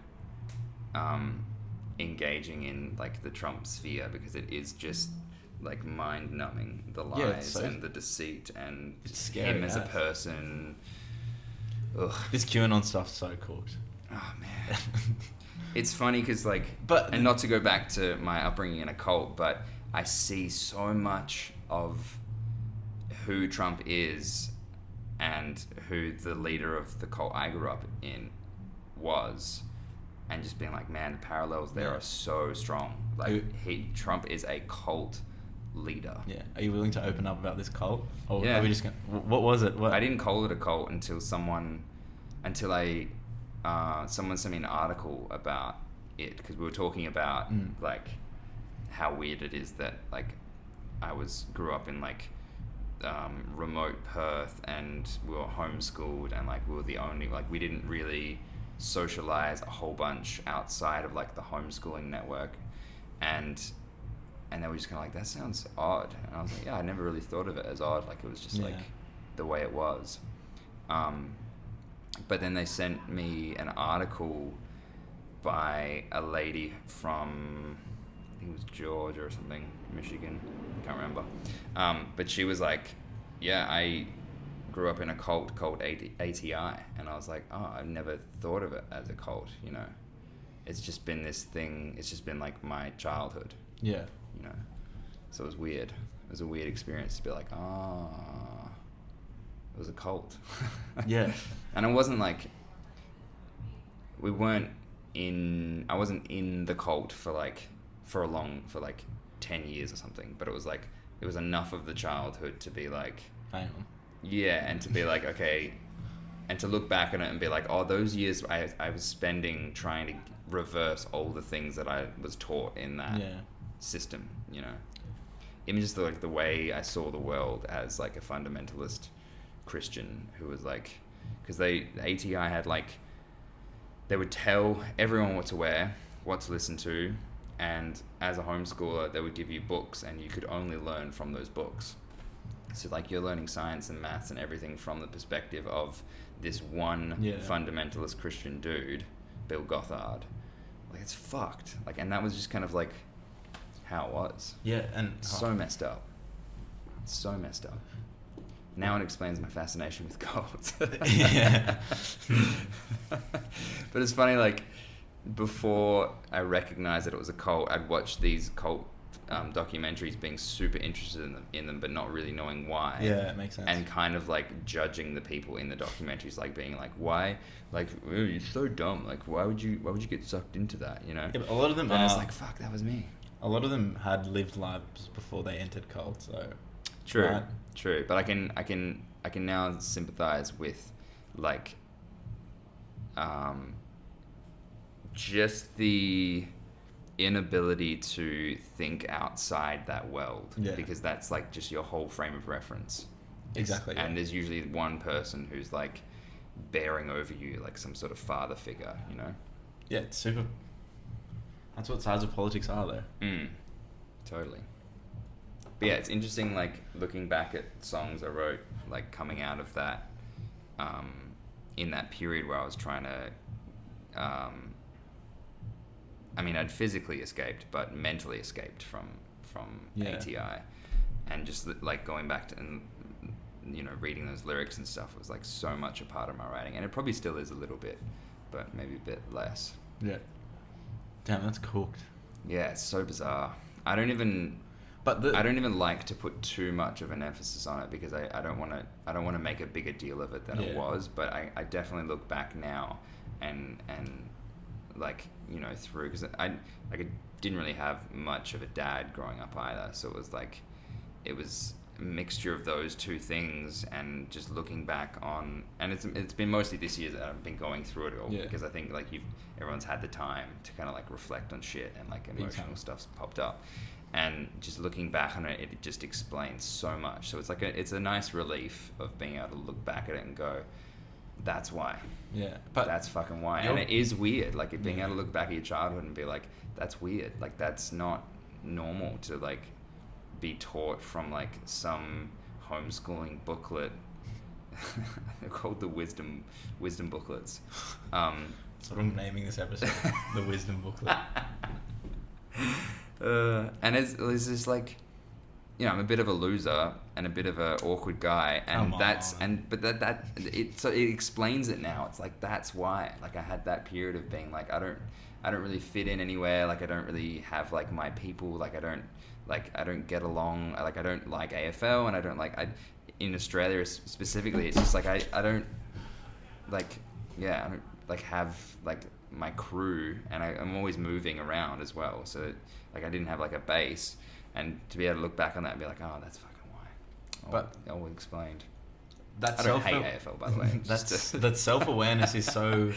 engaging in like the Trump sphere, because it is just like mind numbing, the lies and the deceit and him as a person. Ugh. This QAnon stuff's so cooked. Oh man. It's funny because like, and not to go back to my upbringing in a cult, but I see so much of who Trump is and who the leader of the cult I grew up in was, and just being like, man, the parallels there are so strong. Like, Trump is a cult leader. Yeah. Are you willing to open up about this cult? Or are we just gonna, what was it? I didn't call it a cult until someone sent me an article about it, because we were talking about like how weird it is that like I grew up in like remote Perth, and we were homeschooled, and like we were the only, like, we didn't really socialize a whole bunch outside of like the homeschooling network, and they were just kind of like, that sounds odd, and I was like, yeah, I never really thought of it as odd, like it was just like the way it was. But then they sent me an article by a lady from, I think it was Georgia or something, Michigan, can't remember. But she was like, yeah, I grew up in a cult called ATI. And I was like, oh, I've never thought of it as a cult, you know. It's just been this thing, it's just been like my childhood. Yeah. You know. So it was weird. It was a weird experience to be like, it was a cult. Yeah. And it wasn't like, I wasn't in the cult for like 10 years or something, but it was like, it was enough of the childhood to be like, hang on. Yeah, and to be like, okay, and to look back on it and be like, oh, those years I was spending trying to reverse all the things that I was taught in that system, you know. Even just like the way I saw the world as like a fundamentalist Christian who was like, because ATI had like, they would tell everyone what to wear, what to listen to, and as a homeschooler they would give you books and you could only learn from those books. So like you're learning science and maths and everything from the perspective of this one fundamentalist Christian dude, Bill Gothard. Like, it's fucked. Like, and that was just kind of like how it was. Yeah, and So messed up. So messed up. Now it explains my fascination with cults. Yeah. But it's funny, like, before I recognized that it was a cult, I'd watched these cult documentaries, being super interested in them, but not really knowing why. Yeah, it makes sense. And kind of like judging the people in the documentaries, like being like, why, like, oh, you're so dumb. Like, why would you get sucked into that? You know? Yeah, but a lot of them and are. it's like, fuck, that was me. A lot of them had lived lives before they entered cult, so. True, Right. true. But I can now sympathize with, like, just the inability to think outside that world, because that's like just your whole frame of reference. Exactly. And there's usually one person who's like bearing over you, like some sort of father figure, you know? Yeah, it's super. That's what sides of politics are, though. Totally. But yeah, it's interesting, like, looking back at songs I wrote, like, coming out of that, in that period where I was trying to, I mean, I'd physically escaped, but mentally escaped from ATI. And just, like, going back to, and, you know, reading those lyrics and stuff was, like, so much a part of my writing. And it probably still is a little bit, but maybe a bit less. Yeah. Damn, that's cooked. Yeah, it's so bizarre. I don't even like to put too much of an emphasis on it, because I don't want to make a bigger deal of it than it was. But I definitely look back now and like, you know, through, because I didn't really have much of a dad growing up either, so it was a mixture of those two things. And just looking back on, and it's been mostly this year that I've been going through it all, because I think, like, everyone's had the time to kind of like reflect on shit, and like emotional stuff's popped up. And just looking back on it, it just explains so much. So it's like it's a nice relief of being able to look back at it and go, that's why. Yeah, but that's fucking why. And it is weird, like, being able to look back at your childhood and be like, that's weird. Like, that's not normal to, like, be taught from, like, some homeschooling booklet. They're called the wisdom booklets. That's what I'm naming this episode. The wisdom booklet. And it's just like, you know, I'm a bit of a loser and a bit of a awkward guy, and so it explains it now. It's like, that's why. Like, I had that period of being like, I don't really fit in anywhere. Like, I don't really have, like, my people. Like, I don't get along. Like, I don't like AFL, and I don't like, in Australia specifically, it's just like, I don't like, I don't like have like my crew, and I'm always moving around as well. So, like, I didn't have like a base, and to be able to look back on that and be like, oh, that's fucking why. But all explained. I don't hate AFL, by the way. That self-awareness is so,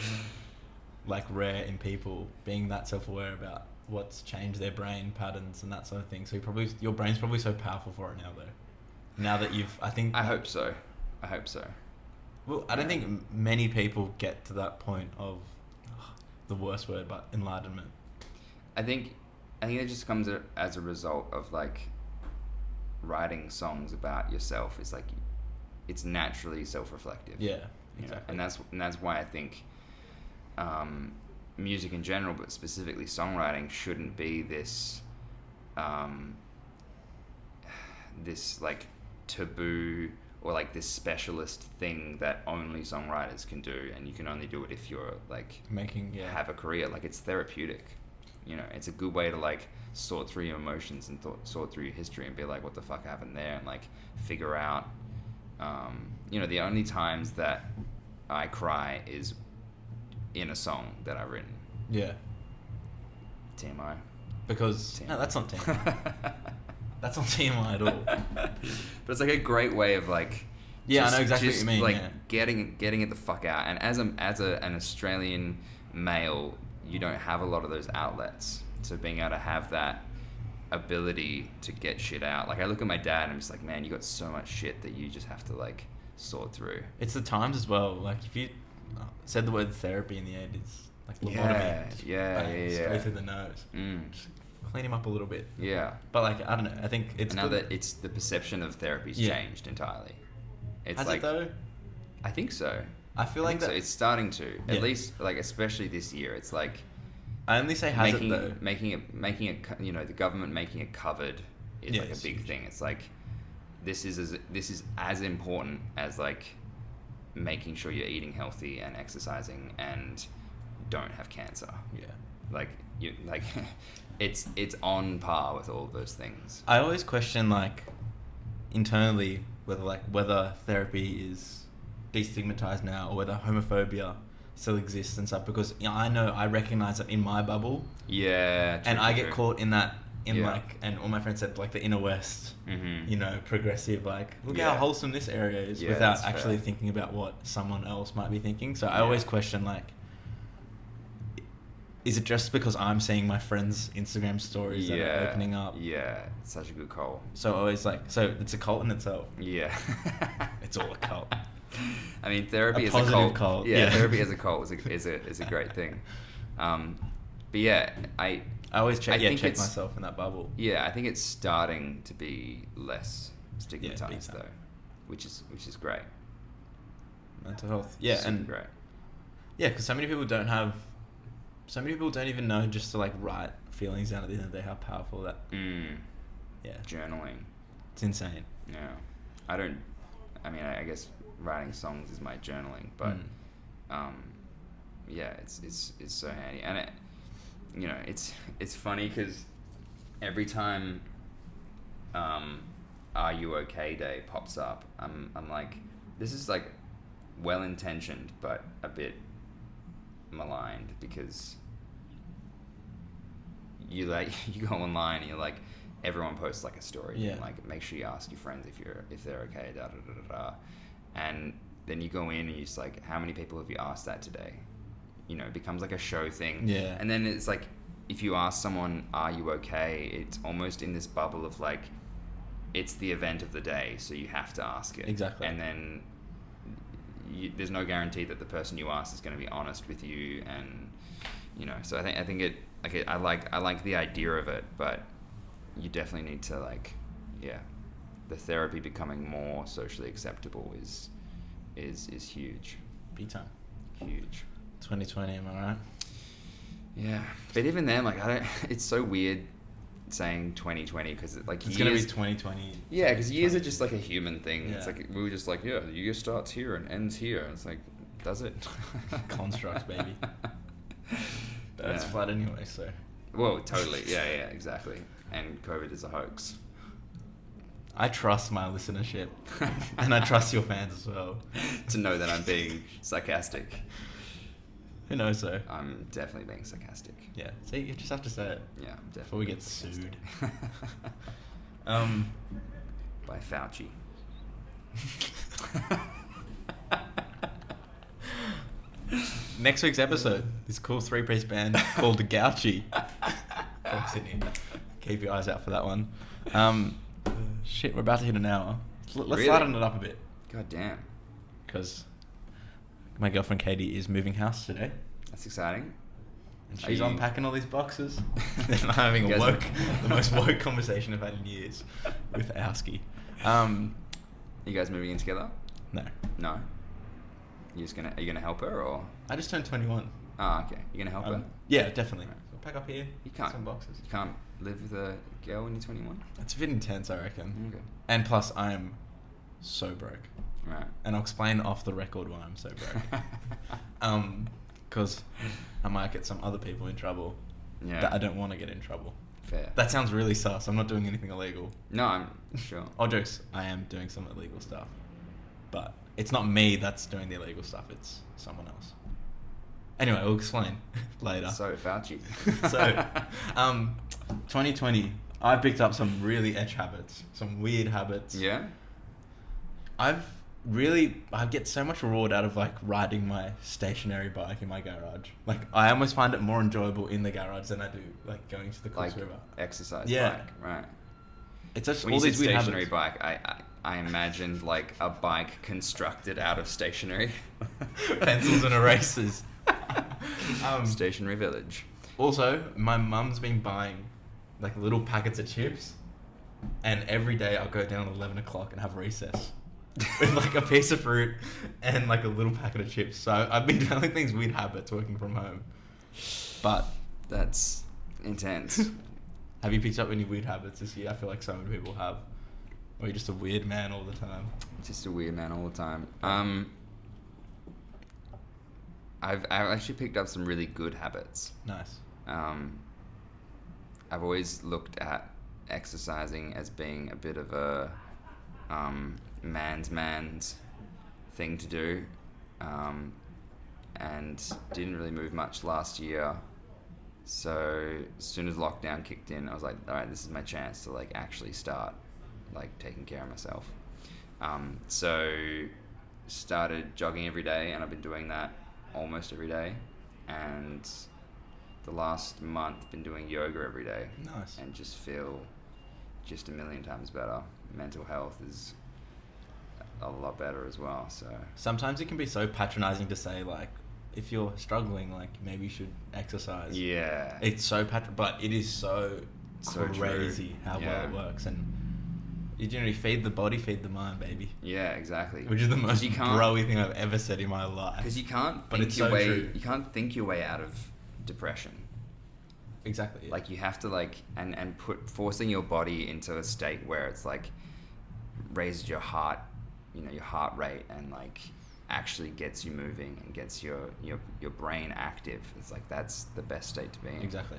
like, rare in people, being that self-aware about what's changed their brain patterns and that sort of thing. So your brain's probably so powerful for it now, though. Now that I hope so. Well, I don't think many people get to that point of the worst word, but enlightenment. I think it just comes as a result of, like, writing songs about yourself. It's like, it's naturally self-reflective. Yeah, exactly. You know? And that's why I think music in general, but specifically songwriting, shouldn't be this this, like, taboo, or like this specialist thing that only songwriters can do, and you can only do it if you're, like, have a career. Like, it's therapeutic. You know, it's a good way to, like, sort through your emotions and sort through your history and be like, what the fuck happened there, and, like, figure out, you know, the only times that I cry is in a song that I've written. Yeah. TMI. Because no, that's not TMI. That's not TMI at all. But it's like a great way of, like, I know exactly what you mean. Like, getting it the fuck out. And as an Australian male, you don't have a lot of those outlets. So being able to have that ability to get shit out. Like, I look at my dad and I'm just like, man, you got so much shit that you just have to, like, sort through. It's the times as well. Like, if you said the word therapy in the end, it's like lobotomy. Straight through the nose. Just clean him up a little bit. Yeah. But, like, I don't know. I think it's now that it's the perception of therapy's changed entirely. It's Has like, it though? I think so. I feel like that so. It's starting to, at least, like, especially this year. It's like I only say has it though. Making it, you know, the government making it covered is like a big thing. It's like, this is as important as like making sure you're eating healthy and exercising and don't have cancer. Yeah. Like it's on par with all of those things. I always question like internally whether therapy is destigmatized now or whether homophobia still exists and stuff, because I recognize it in my bubble. Yeah. And I get caught in that Yeah. like, and all my friends said like the inner west, Mm-hmm. you know, progressive, like look how wholesome this area is, Yeah, without that's actually fair. thinking about what someone else might be thinking. So I always question like, is it just because I'm seeing my friends' Instagram stories that are opening up? Yeah, it's such a good call. So always like, so it's a cult in itself. Yeah. It's all a cult. I mean, therapy A as a positive cult. cult, Yeah, yeah. therapy as a cult is a great thing. But yeah, I always check think it's- myself in that bubble. Yeah, I think it's starting to be less stigmatized big time. though, which is great. Mental health. Yeah, Super and great. yeah, because so many people don't even know just to like write feelings down at the end of the day, how powerful that. Yeah, Journaling. it's insane. Yeah, I mean, I guess writing songs is my journaling, but yeah, it's so handy, and it, you know, it's funny because every time Are You Okay Day pops up, I'm like, this is like well intentioned but a bit maligned, because you go online and you're like, everyone posts like a story, Yeah. like make sure you ask your friends if they're okay, da da da da da, and then you go in and you're just like, how many people have you asked that today? You know, it becomes like a show thing. Yeah. And then it's like, if you ask someone, are you okay? It's almost in this bubble of like, it's the event of the day, so you have to ask it. Exactly. And then there's no guarantee that the person you ask is going to be honest with you, and you know. So I think it like I like the idea of it, but you definitely need to like, yeah, the therapy becoming more socially acceptable is huge. Big time. Huge. 2020, am I right? Yeah, but even then, like, it's so weird saying 2020 because like It's years, gonna be 2020. yeah, because years are just like a human thing. Yeah. It's like we were just like, yeah, the year starts here and ends here. It's like, does it? Constructs, baby. That's Yeah. flat anyway, so. Well, totally. Yeah, exactly. And COVID is a hoax. I trust my listenership, and I trust your fans as well. To know that I'm being sarcastic. Who knows though? I'm definitely being sarcastic. Yeah. See, you just have to say it. Yeah, I'm definitely. Before we being get sarcastic. sued. By Fauci. Next week's episode, this cool three-piece band called Gouchy from Sydney. Keep your eyes out for that one. Shit, we're about to hit an hour. Let's Really? lighten it up a bit, God damn. because my girlfriend Katie is moving house today, That's exciting. and Are she's you- unpacking all these boxes. And I'm having You guys the most woke conversation I've had in years with Hauskey. You guys moving in together? No, No. Are you gonna help her, or? I just turned 21. Ah, okay. You gonna help her? Yeah, definitely. Right. So pack up here. You can't. Some boxes. You can't live with a girl when you're 21. It's a bit intense, I reckon. Okay. And plus, I am so broke. Right. And I'll explain off the record why I'm so broke. Because I might get some other people in trouble Yeah. that I don't want to get in trouble. Fair. That sounds really sus. I'm not doing anything illegal. No, I'm sure. All jokes, I am doing some illegal stuff. But it's not me that's doing the illegal stuff, it's someone else. Anyway, we'll explain later. So Fauci. So, 2020, I picked up some really edge habits, some weird habits. Yeah. I get so much reward out of like riding my stationary bike in my garage. Like I almost find it more enjoyable in the garage than I do like going to the Like Coos River. exercise Yeah. bike. Right. It's just When all you said these weird stationary habits. bike, I imagined like a bike constructed out of stationery. Pencils and erasers. Stationary village. Also, my mum's been buying like little packets of chips, and every day I'll go down at 11 o'clock and have recess with like a piece of fruit and like a little packet of chips. So I've been developing these weird habits working from home. But That's intense. Have you picked up any weird habits this year? I feel like so many people have. Or you're just a weird man all the time? Just a weird man all the time. I've actually picked up some really good habits. Nice. I've always looked at exercising as being a bit of a man's thing to do, and didn't really move much last year. So as soon as lockdown kicked in, I was like, all right, this is my chance to like actually start like taking care of myself. So started jogging every day, and I've been doing that almost every day, and the last month been doing yoga every day. Nice. And just feel just a million times better. Mental health is a lot better as well. So sometimes it can be so patronizing to say, like, if you're struggling, like, maybe you should exercise. Yeah. It's so but it is so crazy true. how well it works. And you generally feed the body, feed the mind, baby. Yeah, exactly. Which is the most bro-y thing I've ever said in my life. Because you can't But think it's your so way. true. You can't think your way out of depression. Exactly. Yeah. Like you have to like and forcing your body into a state where it's like raises your heart, your heart rate, and like actually gets you moving and gets your brain active. It's like that's the best state to be in. Exactly.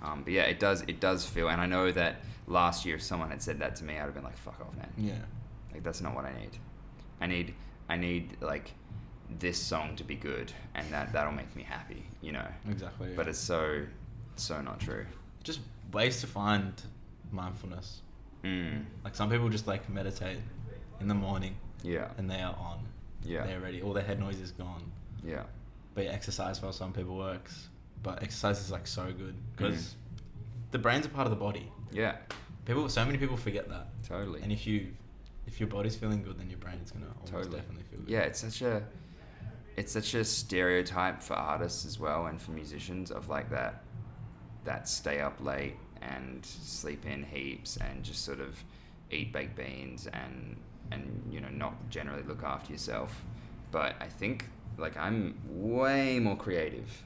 But yeah, it does feel, and I know that last year if someone had said that to me, I'd have been like, fuck off, man. Yeah. Like that's not what I need. I need like this song to be good, and that'll make me happy, Exactly. Yeah. But it's so not true. Just ways to find mindfulness. Like some people just like meditate in the morning. Yeah. And they are on. Yeah. They're ready. All their head noise is gone. Yeah. But yeah, exercise for some people works. But exercise is like so good because the brain's a part of the body. Yeah. So many people forget that. Totally. And if your body's feeling good, then your brain's gonna almost definitely feel good. Yeah, it's such a stereotype for artists as well, and for musicians of like that stay up late and sleep in heaps and just sort of eat baked beans and not generally look after yourself. But I think like I'm way more creative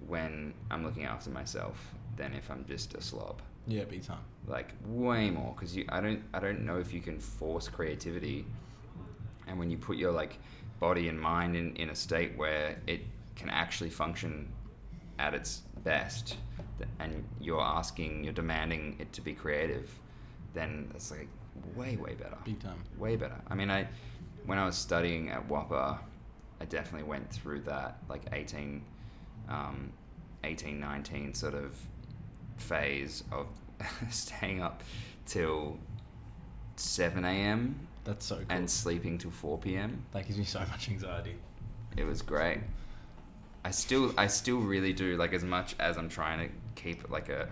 when I'm looking after myself than if I'm just a slob. Yeah, big time. Like way more, because I don't know if you can force creativity, and when you put your like body and mind in a state where it can actually function at its best, and you're demanding it to be creative, then it's like way better. Big time. Way better. I mean, when I was studying at Whopper, I definitely went through that like 18, 19 sort of phase of staying up till 7 a.m. That's so cool. And sleeping till 4 p.m. That gives me so much anxiety. It was great. I still really do, like, as much as I'm trying to keep like a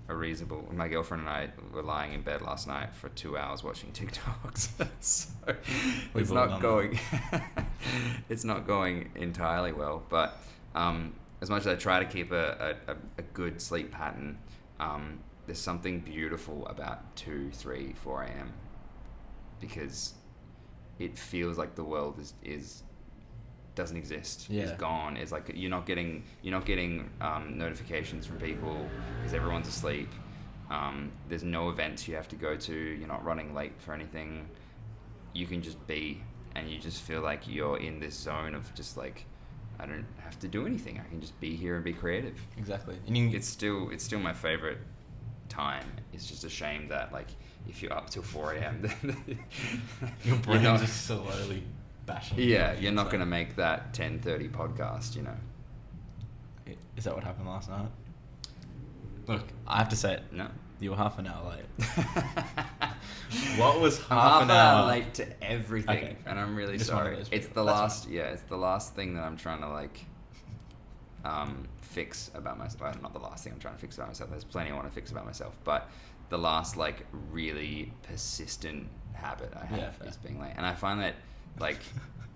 reasonable. My girlfriend and I were lying in bed last night for 2 hours watching TikToks. So it's not going. It's not going entirely well, but as much as I try to keep a good sleep pattern, there's something beautiful about 2, 3, 4 a.m. because it feels like the world is doesn't exist. Yeah. Is gone. It's like you're not getting notifications from people because everyone's asleep. There's no events you have to go to. You're not running late for anything. You can just be, and you just feel like you're in this zone of just like, I don't have to do anything. I can just be here and be creative. Exactly. And it's still my favorite time. It's just a shame that like if you're up till 4 a.m. then your brain's just slowly bashing. Yeah, you're not going to make that 10:30 podcast, Is that what happened last night? Look, I have to say it. No. You were half an hour late. What was half an hour late to everything? Okay. And I'm really just sorry. It's the last thing that I'm trying to like fix about myself. Well, not the last thing I'm trying to fix about myself. There's plenty I want to fix about myself, but the last like really persistent habit I have is being late. And I find that like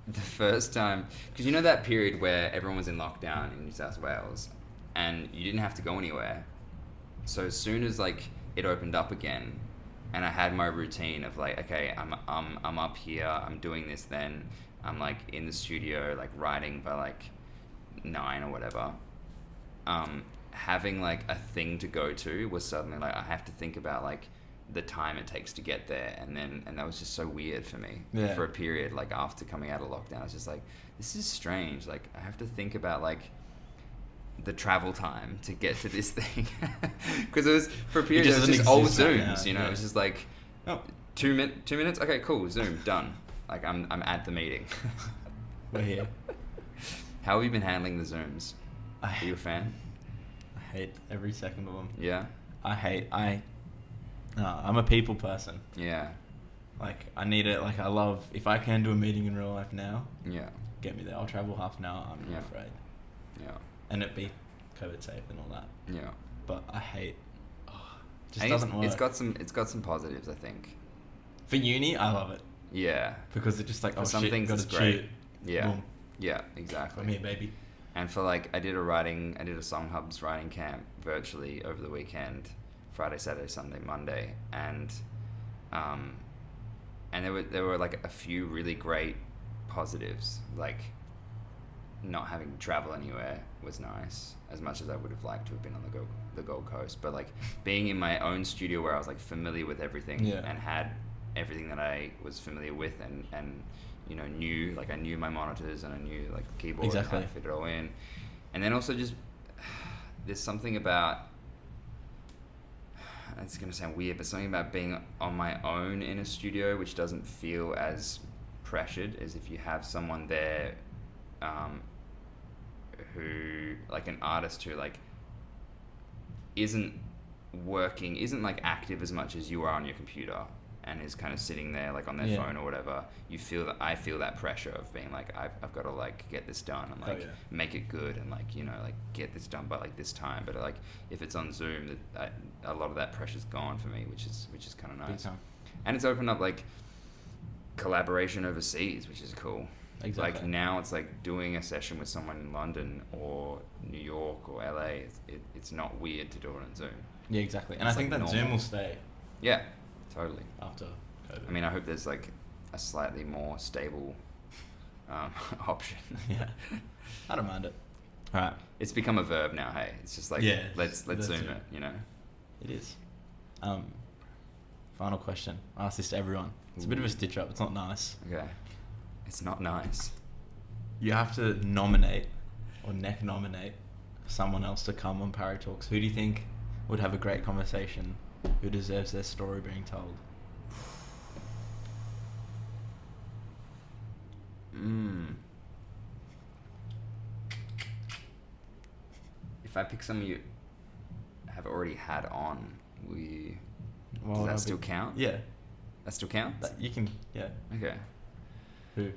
the first time, because that period where everyone was in lockdown in New South Wales and you didn't have to go anywhere. So as soon as like it opened up again, and I had my routine of like, okay, I'm up here, I'm doing this, then I'm like in the studio like writing by like 9 or whatever. having like a thing to go to was suddenly like I have to think about like the time it takes to get there, and that was just so weird for me for a period. Like after coming out of lockdown, I was just like, this is strange. Like I have to think about like the travel time to get to this thing, because it was for a period it was just old Zooms, you know. It was just like 2 minutes, okay, cool, Zoom done. Like I'm at the meeting. We're here. How have you been handling the Zooms? Are you a fan? I hate every second of them. Yeah. I'm a people person. Yeah. Like I need it. Like I love if I can do a meeting in real life now. Yeah. Get me there. I'll travel half an hour. I'm not afraid. Yeah. And it be COVID safe and all that. Yeah. But I hate. Just doesn't work. It's got some positives, I think. For uni, I love it. Yeah. Because it's just like for some things it's great. Yeah. Boom. Yeah. Exactly. I'm here, baby. And for like, I did a Song Hubs writing camp virtually over the weekend, Friday, Saturday, Sunday, Monday, and there were like a few really great positives. Like not having to travel anywhere was nice, as much as I would have liked to have been on the Gold Coast. But like being in my own studio where I was like familiar with everything and had everything that I was familiar with, and you know, I knew my monitors and I knew like the keyboard and how to fit it all in. And then also just there's something about, it's going to sound weird, but something about being on my own in a studio which doesn't feel as pressured as if you have someone there who, like an artist who like isn't like active as much as you are on your computer, and is kind of sitting there like on their phone or whatever. I feel that pressure of being like, I've got to like get this done and like make it good, and like, you know, like get this done by like this time. But like if it's on Zoom, a lot of that pressure's gone for me, which is kind of nice. And it's opened up like collaboration overseas, which is cool. Exactly. Like now it's like doing a session with someone in London or New York or LA. It's not weird to do it on Zoom. Yeah, exactly. And I think that normal. Zoom will stay. Yeah. Totally. After COVID. I mean, I hope there's like a slightly more stable option. Yeah. I don't mind it. All right. It's become a verb now, hey. It's just like, let's Zoom it, you know? It is. Final question. I ask this to everyone. It's a bit of a stitch up. It's not nice. Okay. It's not nice. You have to nominate or nominate someone else to come on Parry Talks. Who do you think would have a great conversation? Who deserves their story being told? If I pick someone you have already had on, does that still count? Yeah. That still counts? You can, yeah. Okay. Who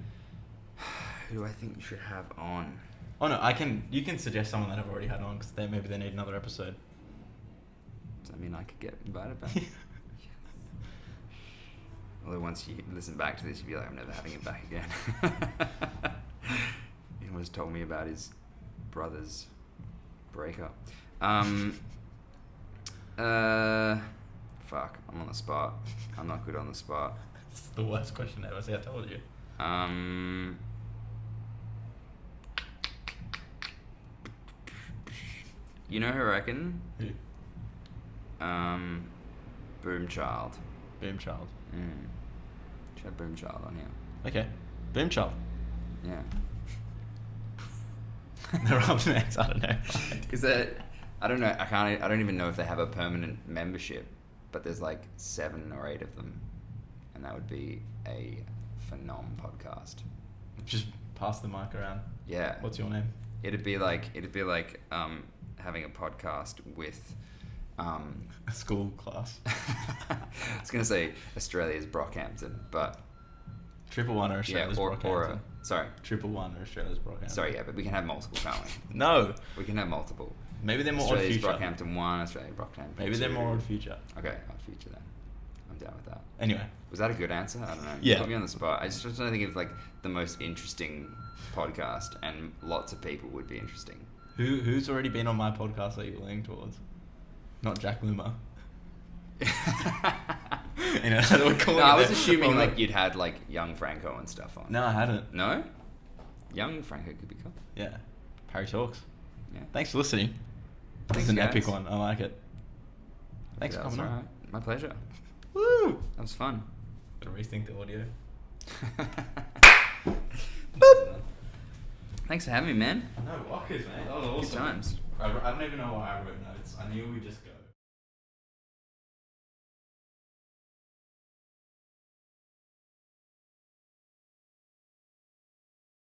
do I think you should have on? Oh no, you can suggest someone that I've already had on, because maybe they need another episode. Does that mean I could get invited back? Although once you listen back to this, you'd be like, I'm never having it back again. He almost told me about his brother's breakup. Fuck, I'm on the spot. I'm not good on the spot. It's the worst question ever, see, I told you. You know who I reckon? Who? Boomchild. Boomchild. Should have Boomchild on here. Okay. Boomchild. Yeah. They're up next. I don't know. Because I don't know. I don't even know if they have a permanent membership, but there's like 7 or 8 of them, and that would be a phenom podcast. Just pass the mic around. Yeah. What's your name? It'd be like having a podcast with a school class. I was gonna say Australia's Brockhampton, but 111 or Australia's Brockhampton. Sorry. 111 or Australia's Brockhampton. Sorry, yeah, but we can have multiple, can't we? No. We can have multiple. Maybe they're more Australia's Odd Future. Brockhampton 1, Australia's Brockhampton Maybe 2. they're more Odd Future. Okay, Odd Future then. I'm down with that. Anyway. Was that a good answer? I don't know. Yeah. You put me on the spot. I just don't think it's like the most interesting podcast, and lots of people would be interesting. Who's already been on my podcast that you're leaning towards? Not Jack Luma. You know, I was assuming like you'd had like young Franco and stuff on. No, I hadn't. No? Young Franco could be cool. Yeah. Parry Talks. Yeah. Thanks for listening. It's an epic one. I like it. Thanks for That's coming on. alright. My pleasure. Woo! That was fun. Gotta rethink the audio. Boop. Thanks for having me, man. No walkers, mate. That was awesome. Good times. I don't even know why I wrote notes. I knew we just go.